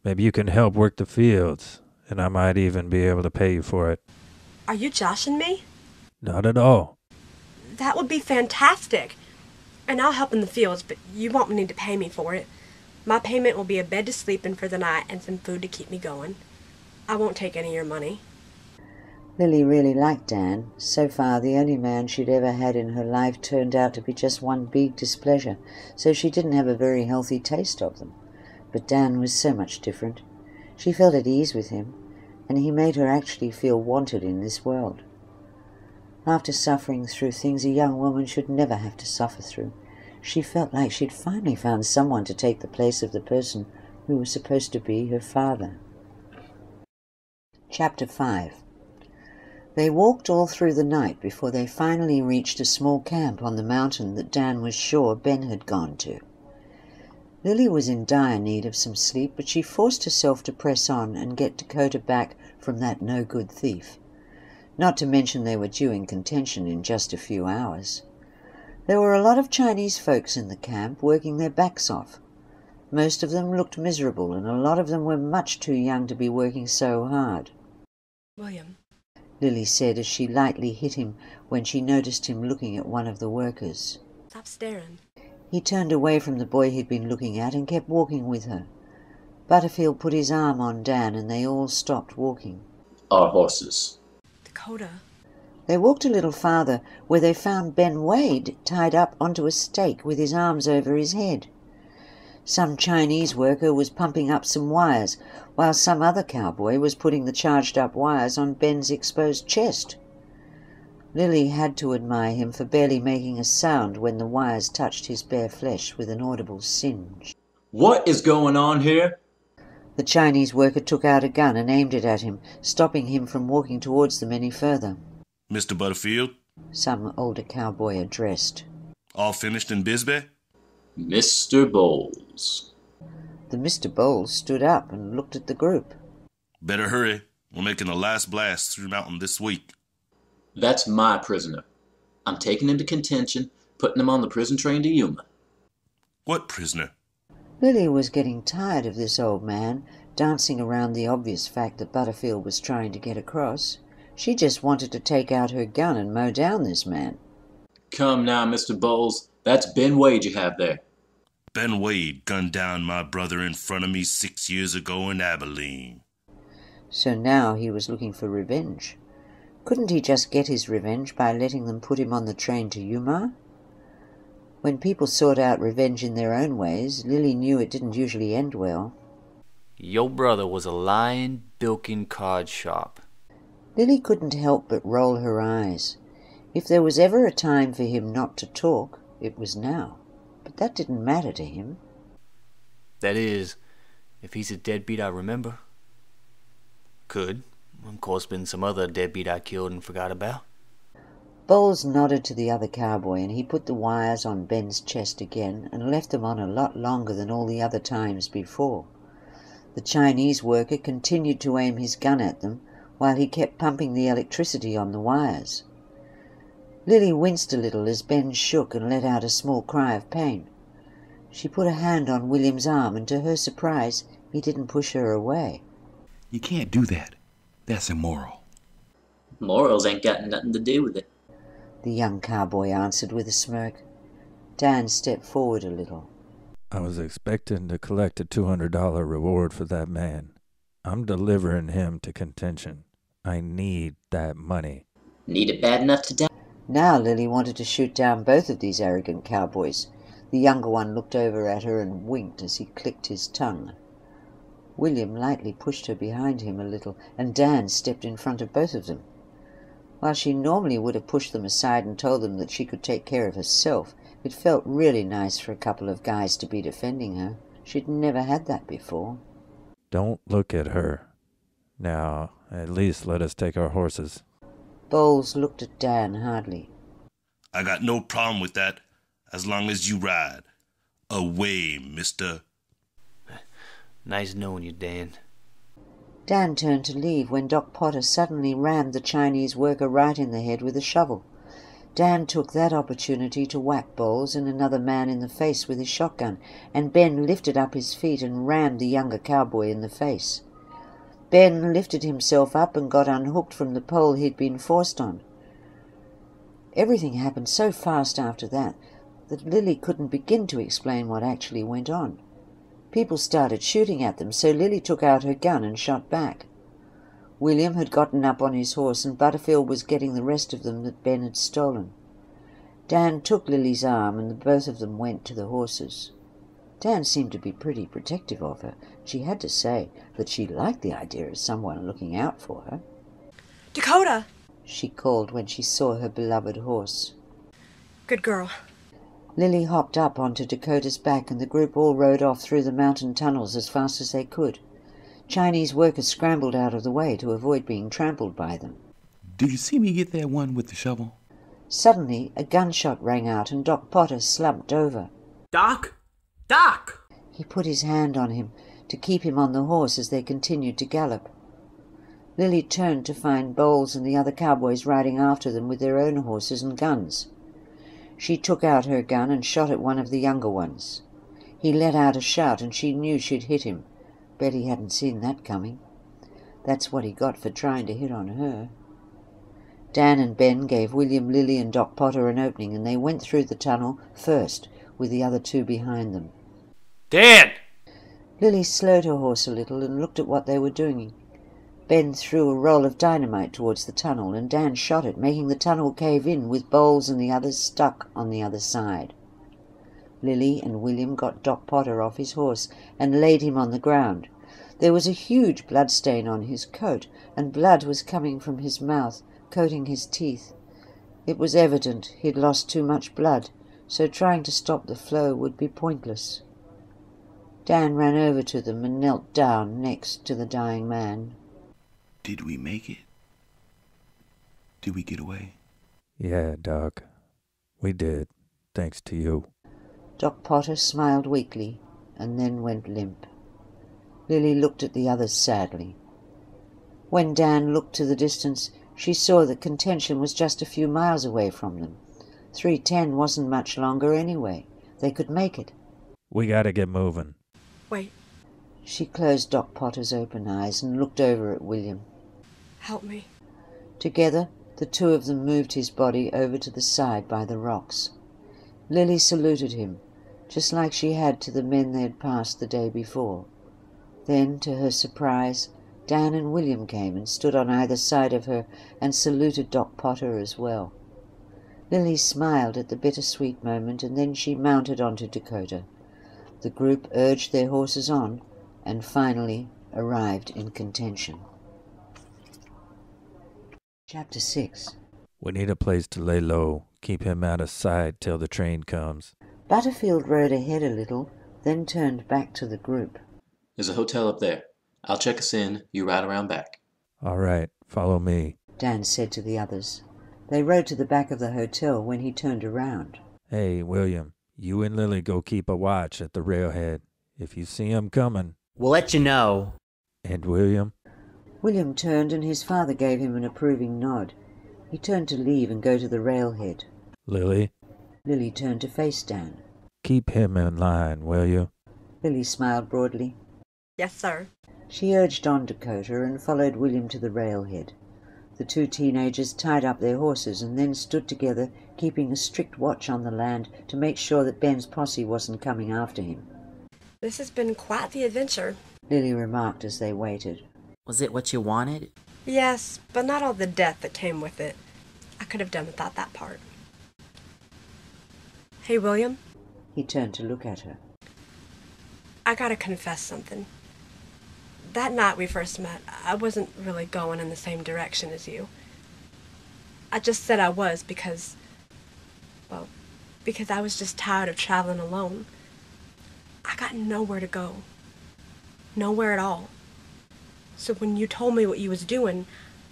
S5: Maybe you can help work the fields, and I might even be able to pay you for it.
S2: Are you joshing me?
S5: Not at all.
S2: That would be fantastic. And I'll help in the fields, but you won't need to pay me for it. My payment will be a bed to sleep in for the night and some food to keep me going. I won't take any of your money.
S1: Lilly really liked Dan. So far, the only man she'd ever had in her life turned out to be just one big displeasure, so she didn't have a very healthy taste of them. But Dan was so much different. She felt at ease with him, and he made her actually feel wanted in this world. After suffering through things a young woman should never have to suffer through, she felt like she'd finally found someone to take the place of the person who was supposed to be her father. Chapter 5. They walked all through the night before they finally reached a small camp on the mountain that Dan was sure Ben had gone to. Lilly was in dire need of some sleep, but she forced herself to press on and get Dakota back from that no-good thief. Not to mention they were due in Contention in just a few hours. There were a lot of Chinese folks in the camp working their backs off. Most of them looked miserable, and a lot of them were much too young to be working so hard.
S2: William,
S1: Lilly said as she lightly hit him when she noticed him looking at one of the workers.
S2: stop staring.
S1: He turned away from the boy he'd been looking at and kept walking with her. Butterfield put his arm on Dan and they all stopped walking.
S6: Our horses.
S2: Dakota.
S1: They walked a little farther, where they found Ben Wade tied up onto a stake with his arms over his head. Some Chinese worker was pumping up some wires, while some other cowboy was putting the charged-up wires on Ben's exposed chest. Lilly had to admire him for barely making a sound when the wires touched his bare flesh with an audible singe.
S6: What is going on here?
S1: The Chinese worker took out a gun and aimed it at him, stopping him from walking towards them any further.
S8: Mr. Butterfield?
S1: Some older cowboy addressed.
S8: All finished in Bisbee?
S6: Mr. Bowles.
S1: The Mr. Bowles stood up and looked at the group.
S8: Better hurry. We're making the last blast through the mountain this week.
S6: That's my prisoner. I'm taking him to Contention, putting him on the prison train to Yuma.
S8: What prisoner?
S1: Lilly was getting tired of this old man dancing around the obvious fact that Butterfield was trying to get across. She just wanted to take out her gun and mow down this man.
S6: Come now, Mr. Bowles. That's Ben Wade you have there.
S8: Ben Wade gunned down my brother in front of me 6 years ago in Abilene.
S1: So now he was looking for revenge. Couldn't he just get his revenge by letting them put him on the train to Yuma? When people sought out revenge in their own ways, Lilly knew it didn't usually end well.
S4: Your brother was a lying, bilking card shop.
S1: Lilly couldn't help but roll her eyes. If there was ever a time for him not to talk, it was now. But that didn't matter to him.
S4: That is, if he's a deadbeat I remember. Could. Of course, been some other deadbeat I killed and forgot about.
S1: Bowles nodded to the other cowboy, and he put the wires on Ben's chest again and left them on a lot longer than all the other times before. The Chinese worker continued to aim his gun at them while he kept pumping the electricity on the wires. Lilly winced a little as Ben shook and let out a small cry of pain. She put a hand on William's arm, and to her surprise, he didn't push her away.
S7: You can't do that. That's immoral.
S9: Morals ain't got nothing to do with it,
S1: the young cowboy answered with a smirk. Dan stepped forward a little.
S5: I was expecting to collect a $200 reward for that man. I'm delivering him to Contention. I need that money.
S9: Need it bad enough to die.
S1: Now Lilly wanted to shoot down both of these arrogant cowboys. The younger one looked over at her and winked as he clicked his tongue. William lightly pushed her behind him a little, and Dan stepped in front of both of them. While she normally would have pushed them aside and told them that she could take care of herself, it felt really nice for a couple of guys to be defending her. She'd never had that before.
S5: Don't look at her. Now, at least let us take our horses.
S1: Bowles looked at Dan hardly.
S8: I got no problem with that, as long as you ride. Away, mister.
S4: Nice knowing you, Dan.
S1: Dan turned to leave when Doc Potter suddenly rammed the Chinese worker right in the head with a shovel. Dan took that opportunity to whack Bowles and another man in the face with his shotgun, and Ben lifted up his feet and rammed the younger cowboy in the face. Ben lifted himself up and got unhooked from the pole he'd been forced on. Everything happened so fast after that Lilly couldn't begin to explain what actually went on. People started shooting at them, so Lilly took out her gun and shot back. William had gotten up on his horse, and Butterfield was getting the rest of them that Ben had stolen. Dan took Lilly's arm, and both of them went to the horses. Dan seemed to be pretty protective of her. She had to say that she liked the idea of someone looking out for her.
S2: Dakota!
S1: She called when she saw her beloved horse.
S2: Good girl.
S1: Lilly hopped up onto Dakota's back, and the group all rode off through the mountain tunnels as fast as they could. Chinese workers scrambled out of the way to avoid being trampled by them.
S7: Did you see me get that one with the shovel?
S1: Suddenly, a gunshot rang out, and Doc Potter slumped over.
S10: Doc! Doc!
S1: He put his hand on him to keep him on the horse as they continued to gallop. Lilly turned to find Bowles and the other cowboys riding after them with their own horses and guns. She took out her gun and shot at one of the younger ones. He let out a shout, and she knew she'd hit him. Bet he hadn't seen that coming. That's what he got for trying to hit on her. Dan and Ben gave William, Lilly, and Doc Potter an opening, and they went through the tunnel first, with the other two behind them.
S4: Dan!
S1: Lilly slowed her horse a little and looked at what they were doing. Ben threw a roll of dynamite towards the tunnel, and Dan shot it, making the tunnel cave in with Bowles and the others stuck on the other side. Lilly and William got Doc Potter off his horse and laid him on the ground. There was a huge bloodstain on his coat, and blood was coming from his mouth, coating his teeth. It was evident he'd lost too much blood, so trying to stop the flow would be pointless. Dan ran over to them and knelt down next to the dying man.
S7: Did we make it? Did we get away?
S5: Yeah, Doc. We did, thanks to you.
S1: Doc Potter smiled weakly and then went limp. Lilly looked at the others sadly. When Dan looked to the distance, she saw that Contention was just a few miles away from them. 310 wasn't much longer anyway. They could make it.
S5: We gotta get moving.
S2: Wait,
S1: She closed Doc Potter's open eyes and looked over at William.
S2: help me.
S1: Together, the two of them moved his body over to the side by the rocks. Lilly saluted him, just like she had to the men they had passed the day before. Then, to her surprise, Dan and William came and stood on either side of her and saluted Doc Potter as well. Lilly smiled at the bittersweet moment, and then she mounted onto Dakota. The group urged their horses on and finally arrived in Contention. Chapter 6.
S5: We need a place to lay low. Keep him out of sight till the train comes.
S1: Butterfield rode ahead a little, then turned back to the group.
S10: There's a hotel up there. I'll check us in. You ride around back.
S5: All right, follow me.
S1: Dan said to the others. They rode to the back of the hotel when he turned around.
S5: Hey, William, you and Lilly go keep a watch at the railhead. If you see 'em coming...
S3: We'll let you know.
S5: And William?
S1: William turned and his father gave him an approving nod. He turned to leave and go to the railhead.
S5: Lilly?
S1: Lilly turned to face Dan.
S5: Keep him in line, will you?
S1: Lilly smiled broadly.
S2: Yes, sir.
S1: She urged on Dakota and followed William to the railhead. The two teenagers tied up their horses and then stood together, keeping a strict watch on the land to make sure that Ben's posse wasn't coming after him.
S2: This has been quite the adventure,
S1: Lilly remarked as they waited.
S3: Was it what you wanted?
S2: Yes, but not all the death that came with it. I could have done without that part. Hey, William?
S1: He turned to look at her.
S2: I gotta confess something. That night we first met, I wasn't really going in the same direction as you. I just said I was because I was just tired of traveling alone. I got nowhere to go. Nowhere at all. So when you told me what you was doing,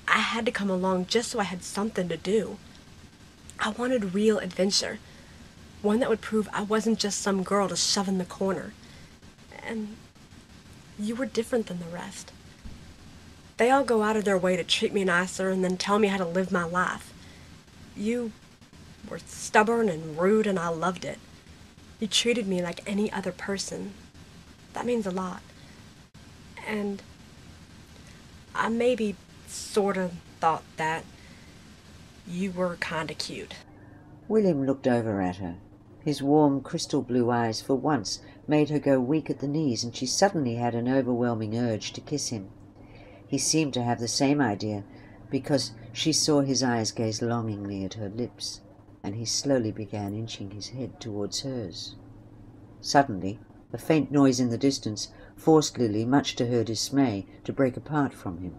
S2: I had to come along just so I had something to do. I wanted real adventure. One that would prove I wasn't just some girl to shove in the corner. And you were different than the rest. They all go out of their way to treat me nicer and then tell me how to live my life. You were stubborn and rude, and I loved it. You treated me like any other person. That means a lot. And I maybe sort of thought that you were kind of cute.
S1: William looked over at her. His warm, crystal blue eyes for once made her go weak at the knees, and she suddenly had an overwhelming urge to kiss him. He seemed to have the same idea, because she saw his eyes gaze longingly at her lips, and he slowly began inching his head towards hers. Suddenly, a faint noise in the distance forced Lilly, much to her dismay, to break apart from him.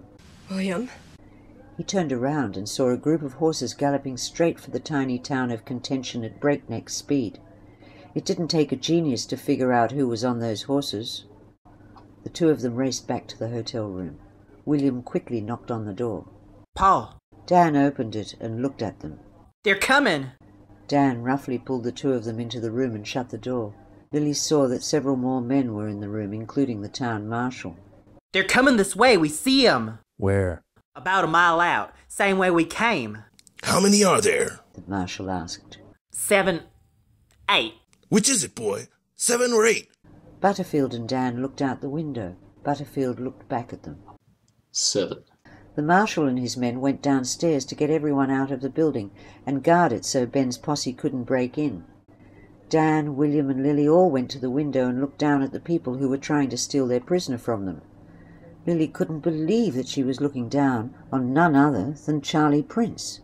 S2: William?
S1: He turned around and saw a group of horses galloping straight for the tiny town of Contention at breakneck speed. It didn't take a genius to figure out who was on those horses. The two of them raced back to the hotel room. William quickly knocked on the door.
S3: Paul!
S1: Dan opened it and looked at them.
S3: They're coming!
S1: Dan roughly pulled the two of them into the room and shut the door. Lilly saw that several more men were in the room, including the town marshal.
S3: They're coming this way, we see 'em!
S5: Where?
S3: About a mile out, same way we came.
S8: How many are there?
S1: The marshal asked.
S3: 7, 8.
S8: Which is it, boy? 7 or 8?
S1: Butterfield and Dan looked out the window. Butterfield looked back at them.
S10: 7.
S1: The marshal and his men went downstairs to get everyone out of the building and guard it so Ben's posse couldn't break in. Dan, William and Lilly all went to the window and looked down at the people who were trying to steal their prisoner from them. Lilly couldn't believe that she was looking down on none other than Charlie Prince.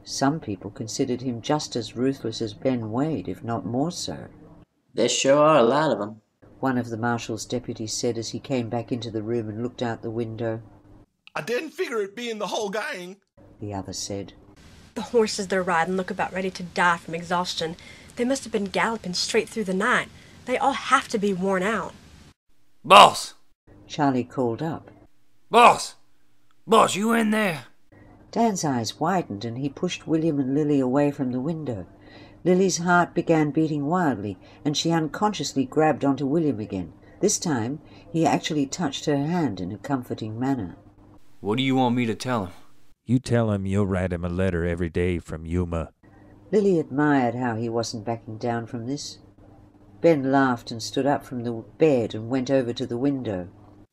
S1: Some people considered him just as ruthless as Ben Wade, if not more so.
S9: There sure are a lot of them.
S1: One of the marshal's deputies said as he came back into the room and looked out the window.
S8: I didn't figure it'd be in the whole gang.
S1: The other said.
S2: The horses they're riding look about ready to die from exhaustion. They must have been galloping straight through the night. They all have to be worn out.
S4: Boss!
S1: Charlie called up.
S4: Boss! Boss, you in there?
S1: Dan's eyes widened and he pushed William and Lilly away from the window. Lily's heart began beating wildly, and she unconsciously grabbed onto William again. This time, he actually touched her hand in a comforting manner.
S4: What do you want me to tell him?
S5: You tell him you'll write him a letter every day from Yuma.
S1: Lilly admired how he wasn't backing down from this. Ben laughed and stood up from the bed and went over to the window.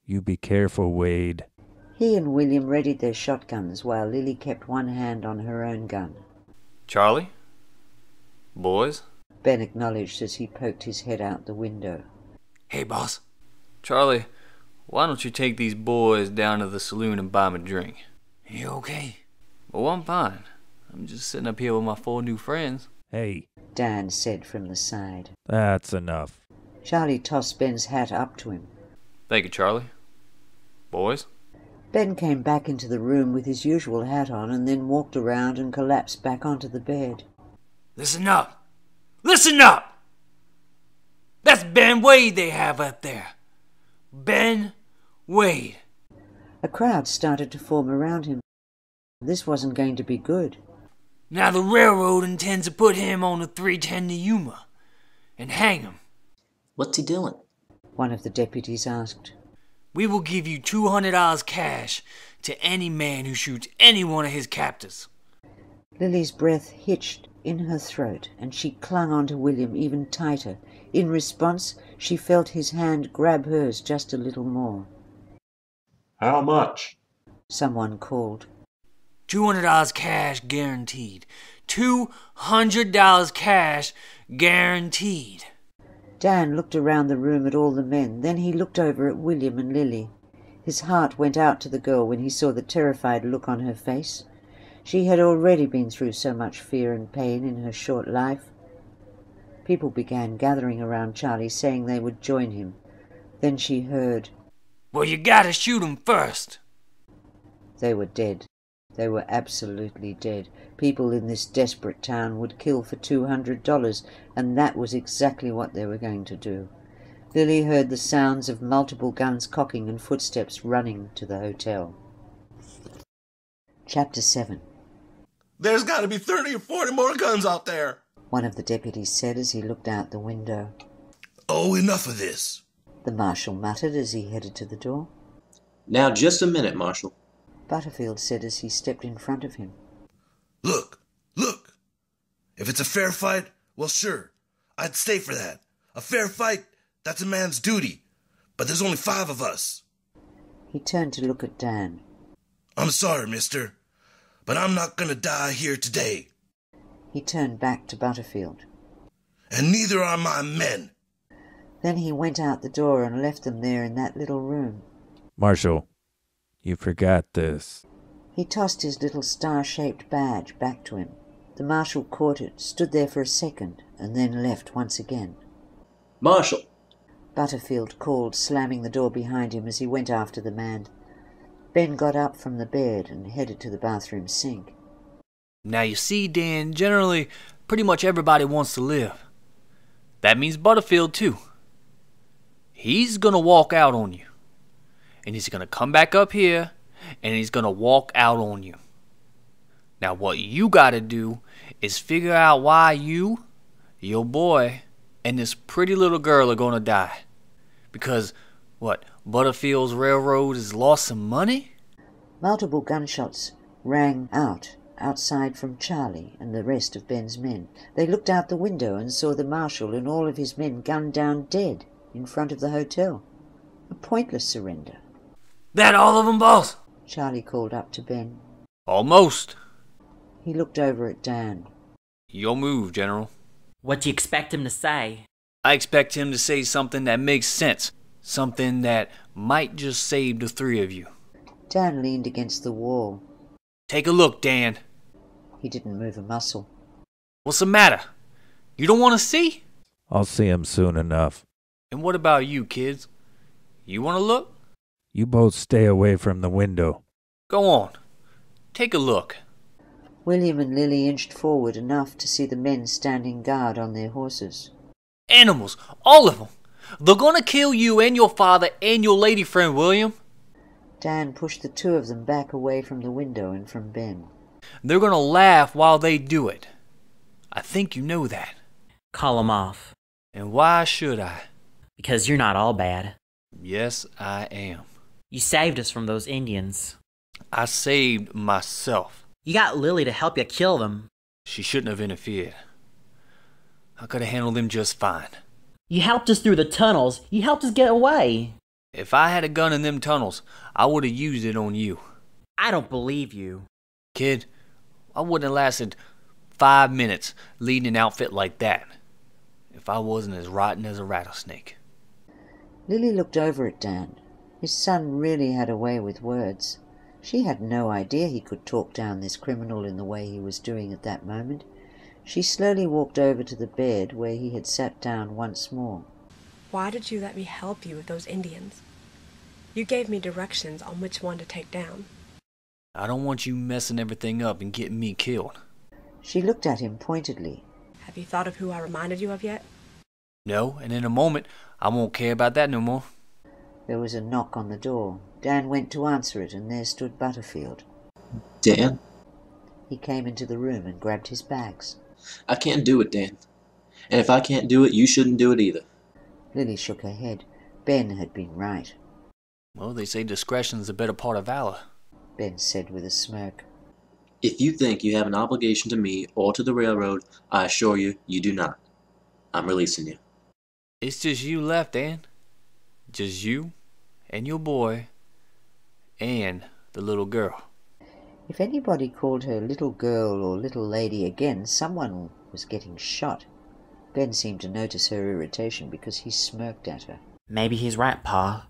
S5: You be careful, Wade.
S1: He and William readied their shotguns while Lilly kept one hand on her own gun.
S4: Charlie? Boys?
S1: Ben acknowledged as he poked his head out the window.
S4: Hey, boss. Charlie, why don't you take these boys down to the saloon and buy them a drink? You okay? Oh, I'm fine. I'm just sitting up here with my 4 new friends.
S5: Hey,
S1: Dan said from the side.
S5: that's enough.
S1: Charlie tossed Ben's hat up to him.
S4: Thank you, Charlie. Boys?
S1: Ben came back into the room with his usual hat on and then walked around and collapsed back onto the bed.
S4: Listen up! Listen up! That's Ben Wade they have up there. Ben Wade.
S1: A crowd started to form around him. This wasn't going to be good.
S4: Now the railroad intends to put him on the 310 to Yuma and hang him.
S9: What's he doing?
S1: One of the deputies asked.
S4: We will give you $200 cash to any man who shoots any one of his captors.
S1: Lily's breath hitched in her throat, and she clung onto William even tighter. In response, she felt his hand grab hers just a little more.
S11: How much?
S1: Someone called.
S4: $200 cash guaranteed. $200 cash guaranteed.
S1: Dan looked around the room at all the men. Then he looked over at William and Lilly. His heart went out to the girl when he saw the terrified look on her face. She had already been through so much fear and pain in her short life. People began gathering around Charlie, saying they would join him. Then she heard,
S4: "Well, you gotta shoot him first."
S1: They were dead. They were absolutely dead. People in this desperate town would kill for $200, and that was exactly what they were going to do. Lilly heard the sounds of multiple guns cocking and footsteps running to the hotel. Chapter 7.
S8: There's got to be 30 or 40 more guns out there.
S1: One of the deputies said as he looked out the window.
S8: Oh, enough of this.
S1: The marshal muttered as he headed to the door.
S10: Now, just a minute, Marshal.
S1: Butterfield said as he stepped in front of him.
S8: Look. If it's a fair fight, well, sure. I'd stay for that. A fair fight, that's a man's duty. But there's only 5 of us.
S1: He turned to look at Dan.
S8: I'm sorry, mister, but I'm not gonna die here today.
S1: He turned back to Butterfield.
S8: And neither are my men.
S1: Then he went out the door and left them there in that little room.
S5: Marshal, you forgot this.
S1: He tossed his little star-shaped badge back to him. The marshal caught it, stood there for a second, and then left once again.
S10: Marshal!
S1: Butterfield called, slamming the door behind him as he went after the man. Ben got up from the bed and headed to the bathroom sink.
S4: Now you see, Dan, generally, pretty much everybody wants to live. That means Butterfield, too. He's gonna walk out on you. And he's gonna come back up here, and he's gonna walk out on you. Now what you gotta do is figure out why you, your boy, and this pretty little girl are gonna die. Because, what, Butterfield's railroad has lost some money?
S1: Multiple gunshots rang out outside from Charlie and the rest of Ben's men. They looked out the window and saw the marshal and all of his men gunned down dead in front of the hotel. A pointless surrender.
S4: That all of them, boss?
S1: Charlie called up to Ben.
S4: Almost.
S1: He looked over at Dan.
S4: Your move, General.
S3: What do you expect him to say?
S4: I expect him to say something that makes sense. Something that might just save the 3 of you.
S1: Dan leaned against the wall.
S4: Take a look, Dan.
S1: He didn't move a muscle.
S4: What's the matter? You don't want to see?
S5: I'll see him soon enough.
S4: And what about you, kids? You want to look?
S5: You both stay away from the window.
S4: Go on. Take a look.
S1: William and Lilly inched forward enough to see the men standing guard on their horses.
S4: Animals, all of them. They're gonna kill you and your father and your lady friend, William.
S1: Dan pushed the 2 of them back away from the window and from Ben.
S4: They're gonna laugh while they do it. I think you know that.
S3: Call him off.
S4: And why should I?
S3: Because you're not all bad.
S4: Yes, I am.
S3: You saved us from those Indians.
S4: I saved myself.
S3: You got Lilly to help you kill them.
S4: She shouldn't have interfered. I could have handled them just fine.
S3: You helped us through the tunnels. You helped us get away.
S4: If I had a gun in them tunnels, I would have used it on you.
S3: I don't believe you.
S4: Kid, I wouldn't have lasted 5 minutes leading an outfit like that if I wasn't as rotten as a rattlesnake.
S1: Lilly looked over at Dan. His son really had a way with words. She had no idea he could talk down this criminal in the way he was doing at that moment. She slowly walked over to the bed where he had sat down once more.
S2: Why did you let me help you with those Indians? You gave me directions on which one to take down.
S4: I don't want you messing everything up and getting me killed.
S1: She looked at him pointedly.
S2: Have you thought of who I reminded you of yet?
S4: No, and in a moment, I won't care about that no more.
S1: There was a knock on the door. Dan went to answer it, and there stood Butterfield.
S10: Dan?
S1: He came into the room and grabbed his bags.
S10: I can't do it, Dan. And if I can't do it, you shouldn't do it either.
S1: Lily shook her head. Ben had been right.
S4: Well, they say discretion's the better part of valor,
S1: Ben said with a smirk.
S10: If you think you have an obligation to me or to the railroad, I assure you, you do not. I'm releasing you.
S4: It's just you left, Dan. Just you and your boy and the little girl.
S1: If anybody called her little girl or little lady again, someone was getting shot. Ben seemed to notice her irritation because he smirked at her.
S3: Maybe he's right, Pa.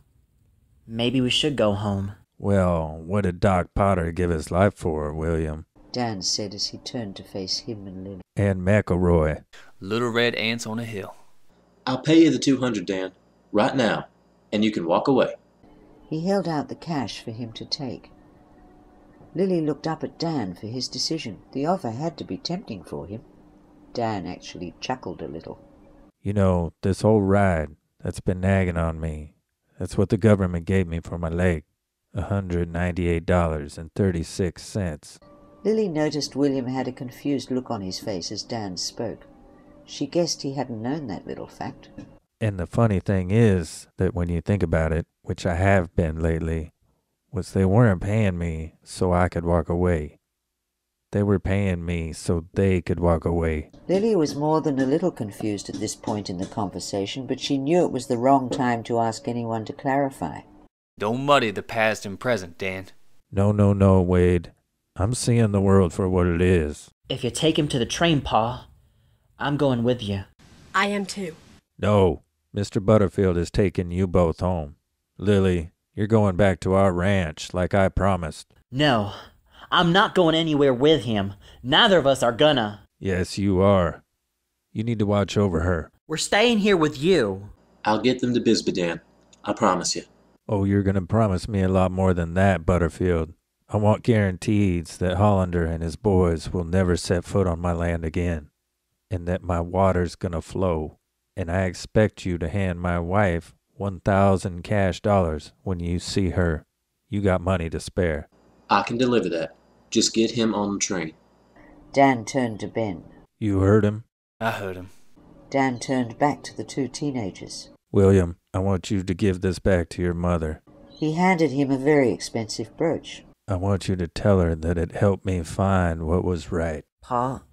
S3: Maybe we should go home.
S5: Well, what did Doc Potter give his life for, William?
S1: Dan said as he turned to face him and Lily.
S5: And McElroy.
S4: Little red ants on a hill.
S10: I'll pay you the $200, Dan, right now, and you can walk away.
S1: He held out the cash for him to take. Lily looked up at Dan for his decision. The offer had to be tempting for him. Dan actually chuckled a little.
S5: You know, this whole ride, that's been nagging on me. That's what the government gave me for my leg. $198.36.
S1: Lily noticed William had a confused look on his face as Dan spoke. She guessed he hadn't known that little fact.
S5: And the funny thing is that when you think about it, which I have been lately, was they weren't paying me so I could walk away. They were paying me so they could walk away.
S1: Lily was more than a little confused at this point in the conversation, but she knew it was the wrong time to ask anyone to clarify.
S4: Don't muddy the past and present, Dan.
S5: No, Wade. I'm seeing the world for what it is.
S3: If you take him to the train, Pa, I'm going with you.
S2: I am too.
S5: No, Mr. Butterfield is taking you both home. Lily, you're going back to our ranch like I promised.
S3: No, I'm not going anywhere with him. Neither of us are gonna.
S5: Yes, you are. You need to watch over her.
S3: We're staying here with you.
S10: I'll get them to Bisbee, Dan. I promise you.
S5: Oh, you're going to promise me a lot more than that, Butterfield. I want guarantees that Hollander and his boys will never set foot on my land again, and that my water's going to flow. And I expect you to hand my wife 1,000 cash dollars when you see her. You got money to spare.
S10: I can deliver that. Just get him on the train.
S1: Dan turned to Ben.
S5: You heard him?
S4: I heard him.
S1: Dan turned back to the two teenagers.
S5: William, I want you to give this back to your mother.
S1: He handed him a very expensive brooch.
S5: I want you to tell her that it helped me find what was right.
S3: Pa,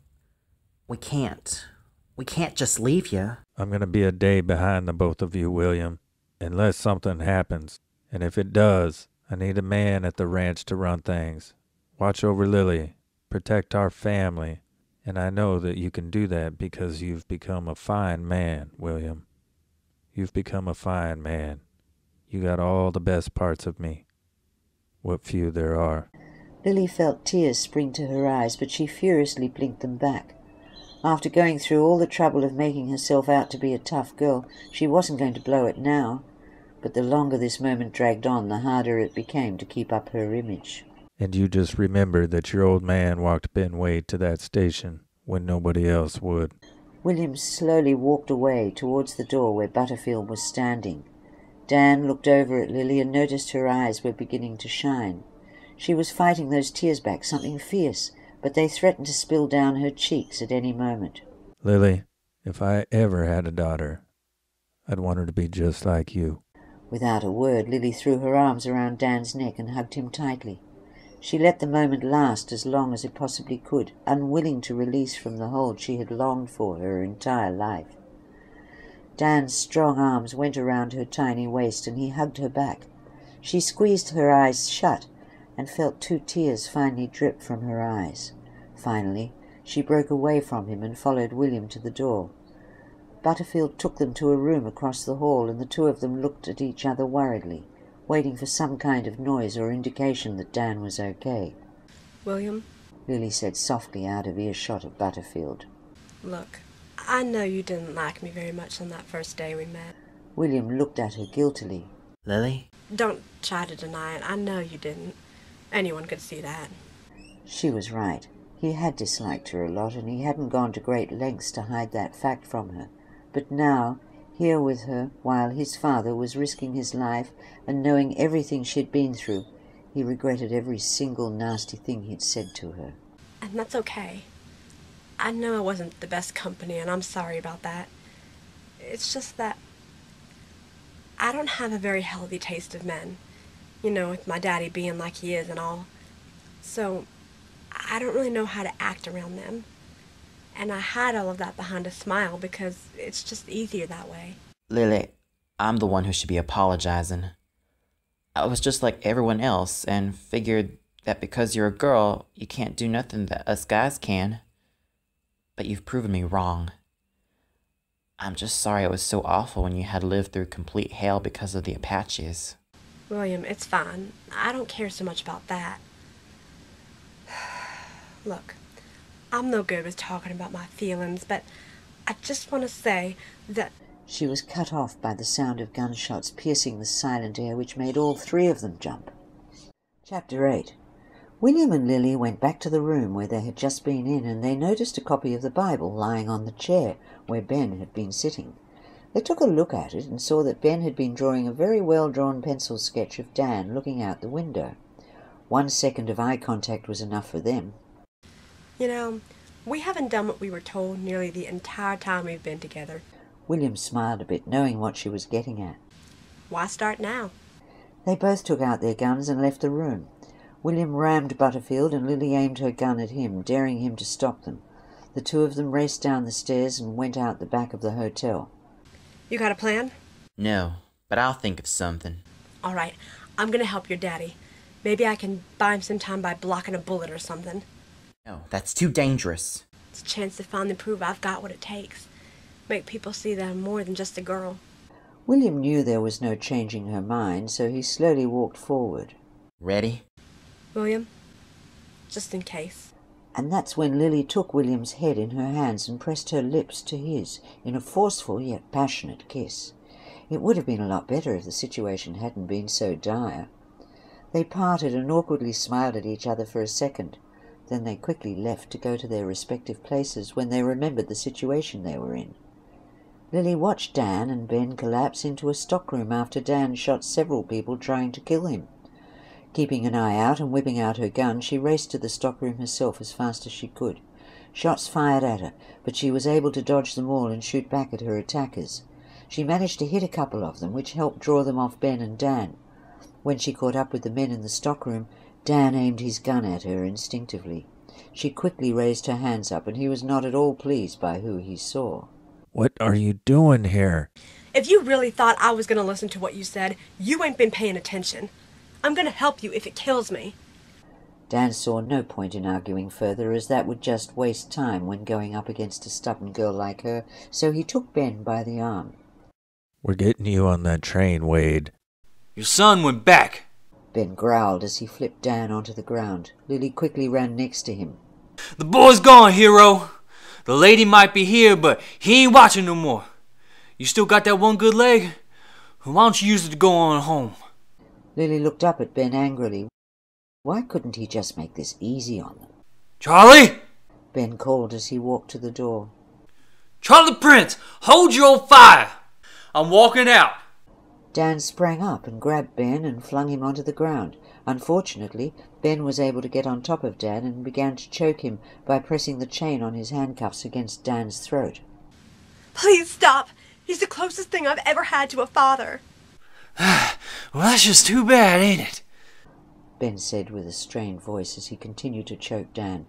S3: we can't. We can't just leave you.
S5: I'm going to be a day behind the both of you, William, unless something happens. And if it does, I need a man at the ranch to run things. Watch over Lily. Protect our family. And I know that you can do that because you've become a fine man, William. You've become a fine man. You got all the best parts of me. What few there are.
S1: Lily felt tears spring to her eyes, but she furiously blinked them back. After going through all the trouble of making herself out to be a tough girl, she wasn't going to blow it now. But the longer this moment dragged on, the harder it became to keep up her image.
S5: And you just remember that your old man walked Ben Wade to that station when nobody else would.
S1: William slowly walked away towards the door where Butterfield was standing. Dan looked over at Lily and noticed her eyes were beginning to shine. She was fighting those tears back, something fierce, but they threatened to spill down her cheeks at any moment.
S5: Lily, if I ever had a daughter, I'd want her to be just like you.
S1: Without a word, Lily threw her arms around Dan's neck and hugged him tightly. She let the moment last as long as it possibly could, unwilling to release from the hold she had longed for her entire life. Dan's strong arms went around her tiny waist and he hugged her back. She squeezed her eyes shut and felt 2 tears finally drip from her eyes. Finally, she broke away from him and followed William to the door. Butterfield took them to a room across the hall, and the two of them looked at each other worriedly, waiting for some kind of noise or indication that Dan was okay.
S2: William?
S1: Lily said softly out of earshot of Butterfield.
S2: Look, I know you didn't like me very much on that first day we met.
S1: William looked at her guiltily.
S3: Lily?
S2: Don't try to deny it. I know you didn't. Anyone could see that.
S1: She was right. He had disliked her a lot, and he hadn't gone to great lengths to hide that fact from her. But now, here with her, while his father was risking his life and knowing everything she'd been through, he regretted every single nasty thing he'd said to her.
S2: And that's okay. I know I wasn't the best company, and I'm sorry about that. It's just that I don't have a very healthy taste of men. You know, with my daddy being like he is and all. So, I don't really know how to act around them. And I hide all of that behind a smile because it's just easier that way.
S3: Lily, I'm the one who should be apologizing. I was just like everyone else and figured that because you're a girl, you can't do nothing that us guys can. But you've proven me wrong. I'm just sorry it was so awful when you had lived through complete hell because of the Apaches.
S2: William, it's fine. I don't care so much about that. Look, I'm no good with talking about my feelings, but I just want to say that...
S1: She was cut off by the sound of gunshots piercing the silent air, which made all three of them jump. Chapter 8. William and Lily went back to the room where they had just been in, and they noticed a copy of the Bible lying on the chair where Ben had been sitting. They took a look at it and saw that Ben had been drawing a very well-drawn pencil sketch of Dan looking out the window. 1 second of eye contact was enough for them.
S2: You know, we haven't done what we were told nearly the entire time we've been together.
S1: William smiled a bit, knowing what she was getting at.
S2: Why start now?
S1: They both took out their guns and left the room. William rammed Butterfield and Lily aimed her gun at him, daring him to stop them. The two of them raced down the stairs and went out the back of the hotel.
S2: You got a plan?
S3: No, but I'll think of something.
S2: All right, I'm gonna help your daddy. Maybe I can buy him some time by blocking a bullet or something.
S3: No, that's too dangerous.
S2: It's a chance to finally prove I've got what it takes. Make people see that I'm more than just a girl.
S1: William knew there was no changing her mind, so he slowly walked forward.
S3: Ready?
S2: William, just in case.
S1: And that's when Lily took William's head in her hands and pressed her lips to his in a forceful yet passionate kiss. It would have been a lot better if the situation hadn't been so dire. They parted and awkwardly smiled at each other for a second. Then they quickly left to go to their respective places when they remembered the situation they were in. Lily watched Dan and Ben collapse into a stockroom after Dan shot several people trying to kill him. Keeping an eye out and whipping out her gun, she raced to the stockroom herself as fast as she could. Shots fired at her, but she was able to dodge them all and shoot back at her attackers. She managed to hit a couple of them, which helped draw them off Ben and Dan. When she caught up with the men in the stockroom, Dan aimed his gun at her instinctively. She quickly raised her hands up, and he was not at all pleased by who he saw.
S5: What are you doing here?
S2: If you really thought I was gonna listen to what you said, you ain't been paying attention. I'm gonna help you if it kills me.
S1: Dan saw no point in arguing further, as that would just waste time when going up against a stubborn girl like her, so he took Ben by the arm.
S5: We're getting you on that train, Wade.
S4: Your son went back.
S1: Ben growled as he flipped Dan onto the ground. Lily quickly ran next to him.
S4: The boy's gone, hero. The lady might be here, but he ain't watching no more. You still got that one good leg? Why don't you use it to go on home?
S1: Lily looked up at Ben angrily. Why couldn't he just make this easy on them?
S4: Charlie!
S1: Ben called as he walked to the door.
S4: Charlie Prince, hold your old fire. I'm walking out.
S1: Dan sprang up and grabbed Ben and flung him onto the ground. Unfortunately, Ben was able to get on top of Dan and began to choke him by pressing the chain on his handcuffs against Dan's throat.
S2: Please stop. He's the closest thing I've ever had to a father.
S4: Well, that's just too bad, ain't it?
S1: Ben said with a strained voice as he continued to choke Dan.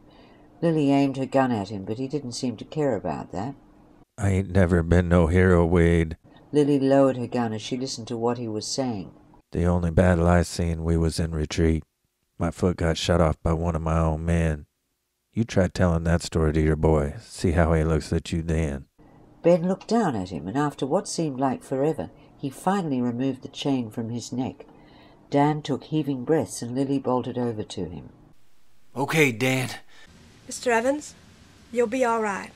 S1: Lily aimed her gun at him, but he didn't seem to care about that.
S5: I ain't never been no hero, Wade.
S1: Lily lowered her gun as she listened to what he was saying.
S5: The only battle I seen, we was in retreat. My foot got shot off by one of my own men. You try telling that story to your boy. See how he looks at you then.
S1: Ben looked down at him, and after what seemed like forever, he finally removed the chain from his neck. Dan took heaving breaths, and Lily bolted over to him.
S4: Okay, Dan.
S2: Mr. Evans, you'll be all right.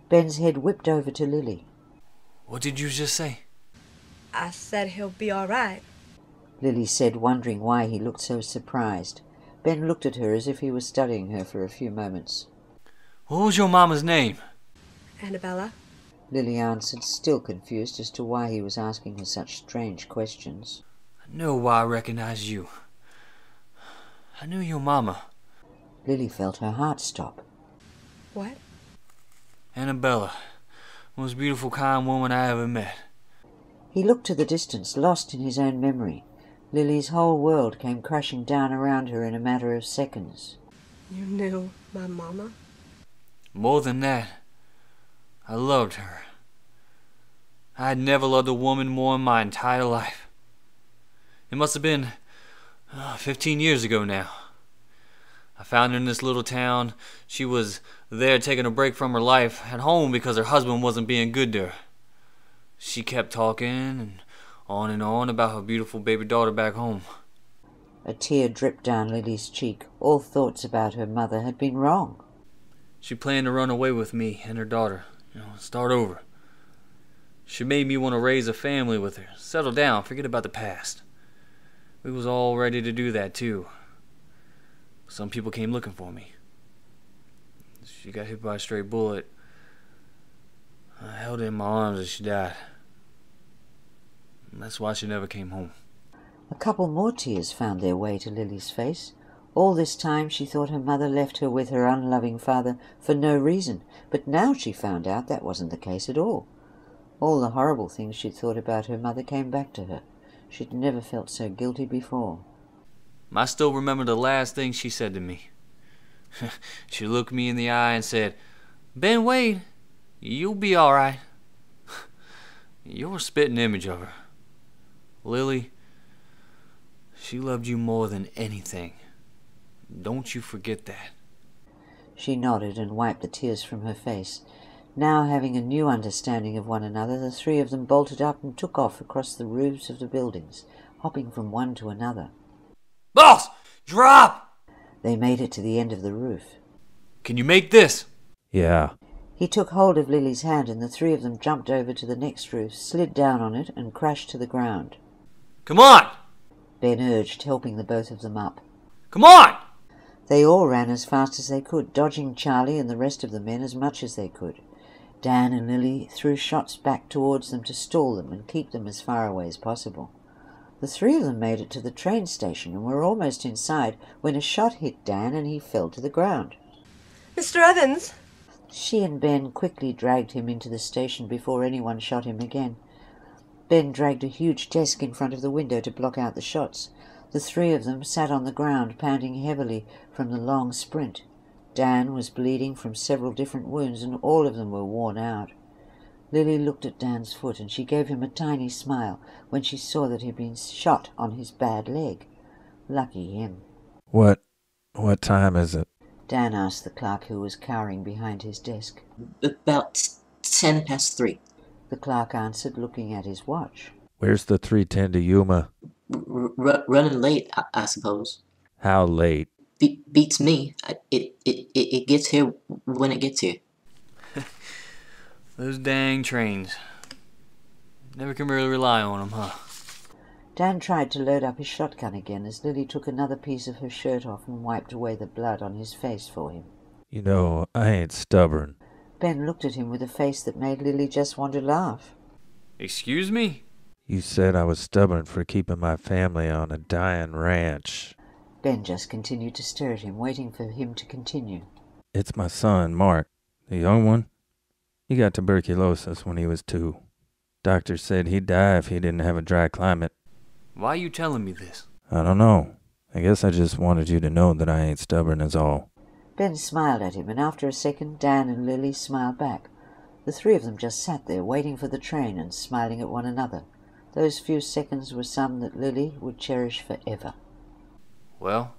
S1: Ben's head whipped over to Lily.
S4: What did you just say?
S2: I said he'll be all right.
S1: Lily said, wondering why he looked so surprised. Ben looked at her as if he was studying her for a few moments.
S4: What was your mama's name?
S2: Annabella.
S1: Lily answered, still confused as to why he was asking her such strange questions.
S4: I know why I recognize you. I knew your mama.
S1: Lily felt her heart stop.
S2: What?
S4: Annabella, most beautiful, kind woman I ever met.
S1: He looked to the distance, lost in his own memory. Lily's whole world came crashing down around her in a matter of seconds.
S2: You knew my mama?
S4: More than that, I loved her. I had never loved a woman more in my entire life. It must have been 15 years ago now. I found her in this little town. She was there taking a break from her life at home because her husband wasn't being good to her. She kept talking and on about her beautiful baby daughter back home.
S1: A tear dripped down Lily's cheek. All thoughts about her mother had been wrong.
S4: She planned to run away with me and her daughter, start over. She made me want to raise a family with her, settle down, forget about the past. We was all ready to do that too. Some people came looking for me. She got hit by a stray bullet. I held her in my arms as she died. And that's why she never came home.
S1: A couple more tears found their way to Lily's face. All this time she thought her mother left her with her unloving father for no reason, but now she found out that wasn't the case at all. All the horrible things she'd thought about her mother came back to her. She'd never felt so guilty before.
S4: I still remember the last thing she said to me. She looked me in the eye and said, "Ben Wade, you'll be all right." You're a spitting image of her. Lily, she loved you more than anything. Don't you forget that.
S1: She nodded and wiped the tears from her face. Now, having a new understanding of one another, the three of them bolted up and took off across the roofs of the buildings, hopping from one to another.
S4: Boss, drop!
S1: They made it to the end of the roof.
S4: Can you make this?
S5: Yeah.
S1: He took hold of Lily's hand and the three of them jumped over to the next roof, slid down on it and crashed to the ground.
S4: Come on!
S1: Ben urged, helping the both of them up.
S4: Come on!
S1: They all ran as fast as they could, dodging Charlie and the rest of the men as much as they could. Dan and Lily threw shots back towards them to stall them and keep them as far away as possible. The three of them made it to the train station and were almost inside when a shot hit Dan and he fell to the ground.
S2: Mr. Evans!
S1: She and Ben quickly dragged him into the station before anyone shot him again. Ben dragged a huge desk in front of the window to block out the shots. The three of them sat on the ground, pounding heavily from the long sprint. Dan was bleeding from several different wounds, and all of them were worn out. Lily looked at Dan's foot, and she gave him a tiny smile when she saw that he'd been shot on his bad leg. Lucky him.
S5: What time is it?
S1: Dan asked the clerk who was cowering behind his desk.
S9: About 3:10.
S1: The clerk answered, looking at his watch.
S5: Where's the 310 to Yuma?
S9: Running late, I suppose.
S5: How late?
S9: Beats me. It gets here when it gets here.
S4: Those dang trains. Never can really rely on them, huh?
S1: Dan tried to load up his shotgun again as Lily took another piece of her shirt off and wiped away the blood on his face for him.
S5: You know, I ain't stubborn.
S1: Ben looked at him with a face that made Lily just want to laugh.
S4: Excuse me?
S5: You said I was stubborn for keeping my family on a dying ranch.
S1: Ben just continued to stare at him, waiting for him to continue.
S5: It's my son, Mark, the young one. He got tuberculosis when he was 2. Doctors said he'd die if he didn't have a dry climate.
S4: Why are you telling me this?
S5: I don't know. I guess I just wanted you to know that I ain't stubborn is all.
S1: Ben smiled at him, and after a second, Dan and Lily smiled back. The three of them just sat there, waiting for the train and smiling at one another. Those few seconds were some that Lily would cherish forever.
S4: Well,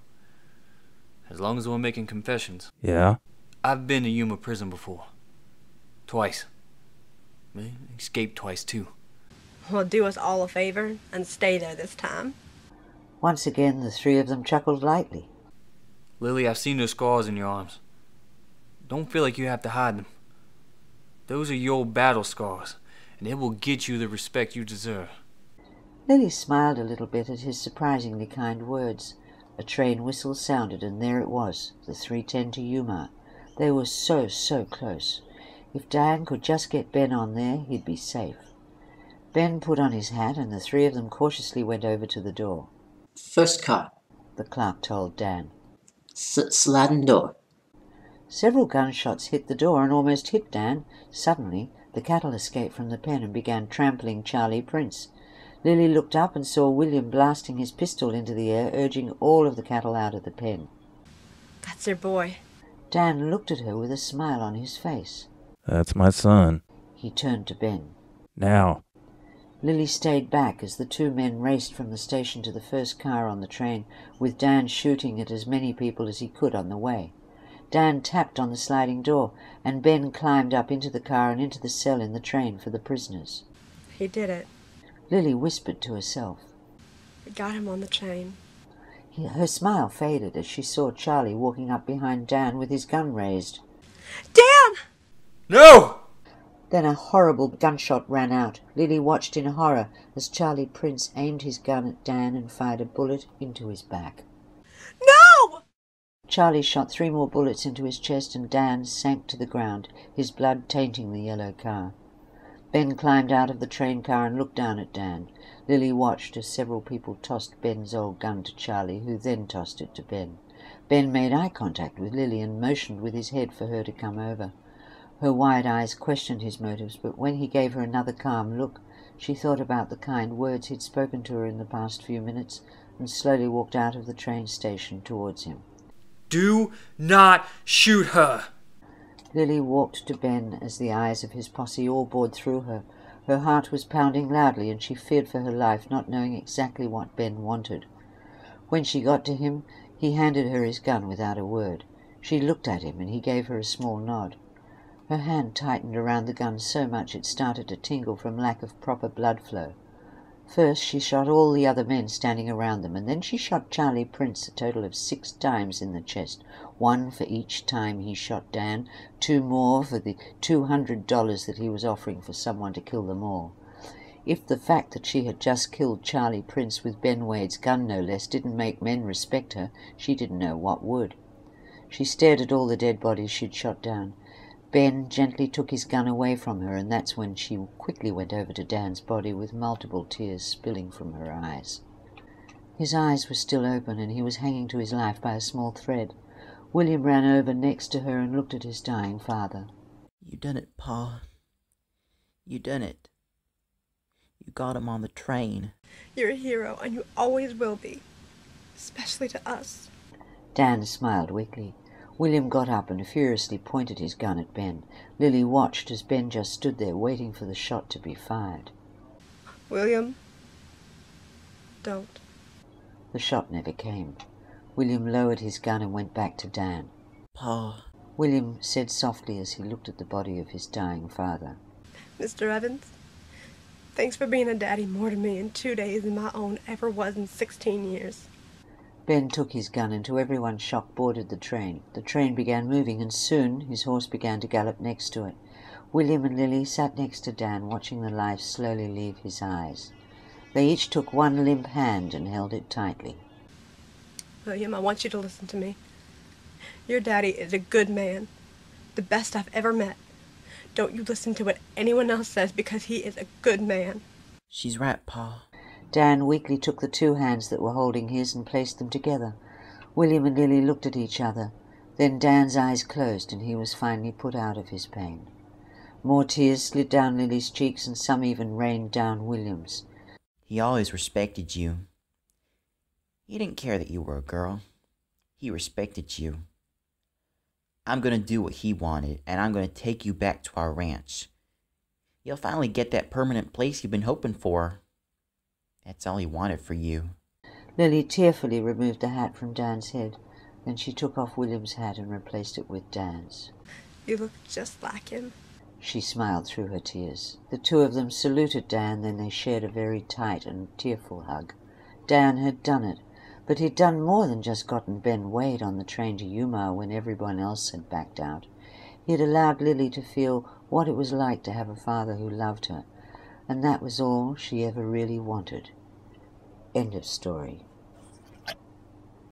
S4: as long as we're making confessions.
S5: Yeah?
S4: I've been to Yuma Prison before. Twice. Escaped twice, too.
S2: Well, do us all a favor and stay there this time.
S1: Once again, the three of them chuckled lightly.
S4: Lily, I've seen those scars in your arms. Don't feel like you have to hide them. Those are your battle scars, and it will get you the respect you deserve.
S1: Lily smiled a little bit at his surprisingly kind words. A train whistle sounded, and there it was, the 310 to Yuma. They were so close. If Dan could just get Ben on there, he'd be safe. Ben put on his hat, and the three of them cautiously went over to the door.
S9: First car.
S1: The clerk told Dan.
S9: Sliding door.
S1: Several gunshots hit the door and almost hit Dan. Suddenly, the cattle escaped from the pen and began trampling Charlie Prince. Lilly looked up and saw William blasting his pistol into the air, urging all of the cattle out of the pen.
S2: That's your boy.
S1: Dan looked at her with a smile on his face.
S5: That's my son.
S1: He turned to Ben.
S5: Now.
S1: Lilly stayed back as the two men raced from the station to the first car on the train, with Dan shooting at as many people as he could on the way. Dan tapped on the sliding door, and Ben climbed up into the car and into the cell in the train for the prisoners.
S2: He did it.
S1: Lilly whispered to herself.
S2: We got him on the train.
S1: Her smile faded as she saw Charlie walking up behind Dan with his gun raised.
S2: Dan!
S4: No!
S1: Then a horrible gunshot rang out. Lilly watched in horror as Charlie Prince aimed his gun at Dan and fired a bullet into his back.
S2: No!
S1: Charlie shot 3 more bullets into his chest and Dan sank to the ground, his blood tainting the yellow car. Ben climbed out of the train car and looked down at Dan. Lilly watched as several people tossed Ben's old gun to Charlie, who then tossed it to Ben. Ben made eye contact with Lilly and motioned with his head for her to come over. Her wide eyes questioned his motives, but when he gave her another calm look, she thought about the kind words he'd spoken to her in the past few minutes and slowly walked out of the train station towards him.
S4: Do not shoot her!
S1: Lilly walked to Ben as the eyes of his posse all bored through her. Her heart was pounding loudly and she feared for her life, not knowing exactly what Ben wanted. When she got to him, he handed her his gun without a word. She looked at him and he gave her a small nod. Her hand tightened around the gun so much it started to tingle from lack of proper blood flow. First she shot all the other men standing around them, and then she shot Charlie Prince a total of 6 times in the chest, 1 for each time he shot Dan, 2 more for the $200 that he was offering for someone to kill them all. If the fact that she had just killed Charlie Prince with Ben Wade's gun no less didn't make men respect her, she didn't know what would. She stared at all the dead bodies she'd shot down. Ben gently took his gun away from her, and that's when she quickly went over to Dan's body with multiple tears spilling from her eyes. His eyes were still open, and he was hanging to his life by a small thread. William ran over next to her and looked at his dying father.
S3: You done it, Pa. You done it. You got him on the train.
S2: You're a hero, and you always will be. Especially to us.
S1: Dan smiled weakly. William got up and furiously pointed his gun at Ben. Lilly watched as Ben just stood there waiting for the shot to be fired.
S2: William, don't.
S1: The shot never came. William lowered his gun and went back to Dan.
S3: Pa.
S1: William said softly as he looked at the body of his dying father.
S2: Mr. Evans, thanks for being a daddy more to me in 2 days than my own ever was in 16 years.
S1: Ben took his gun and to everyone's shock boarded the train. The train began moving and soon his horse began to gallop next to it. William and Lilly sat next to Dan, watching the life slowly leave his eyes. They each took one limp hand and held it tightly.
S2: William, I want you to listen to me. Your daddy is a good man. The best I've ever met. Don't you listen to what anyone else says because he is a good man.
S3: She's right, Pa.
S1: Dan weakly took the 2 hands that were holding his and placed them together. William and Lilly looked at each other. Then Dan's eyes closed and he was finally put out of his pain. More tears slid down Lily's cheeks and some even rained down William's.
S3: He always respected you. He didn't care that you were a girl. He respected you. I'm going to do what he wanted, and I'm going to take you back to our ranch. You'll finally get that permanent place you've been hoping for. That's all he wanted for you.
S1: Lilly tearfully removed the hat from Dan's head. Then she took off William's hat and replaced it with Dan's.
S2: You look just like him.
S1: She smiled through her tears. The 2 of them saluted Dan, then they shared a very tight and tearful hug. Dan had done it, but he'd done more than just gotten Ben Wade on the train to Yuma when everyone else had backed out. He had allowed Lilly to feel what it was like to have a father who loved her, and that was all she ever really wanted. End of story.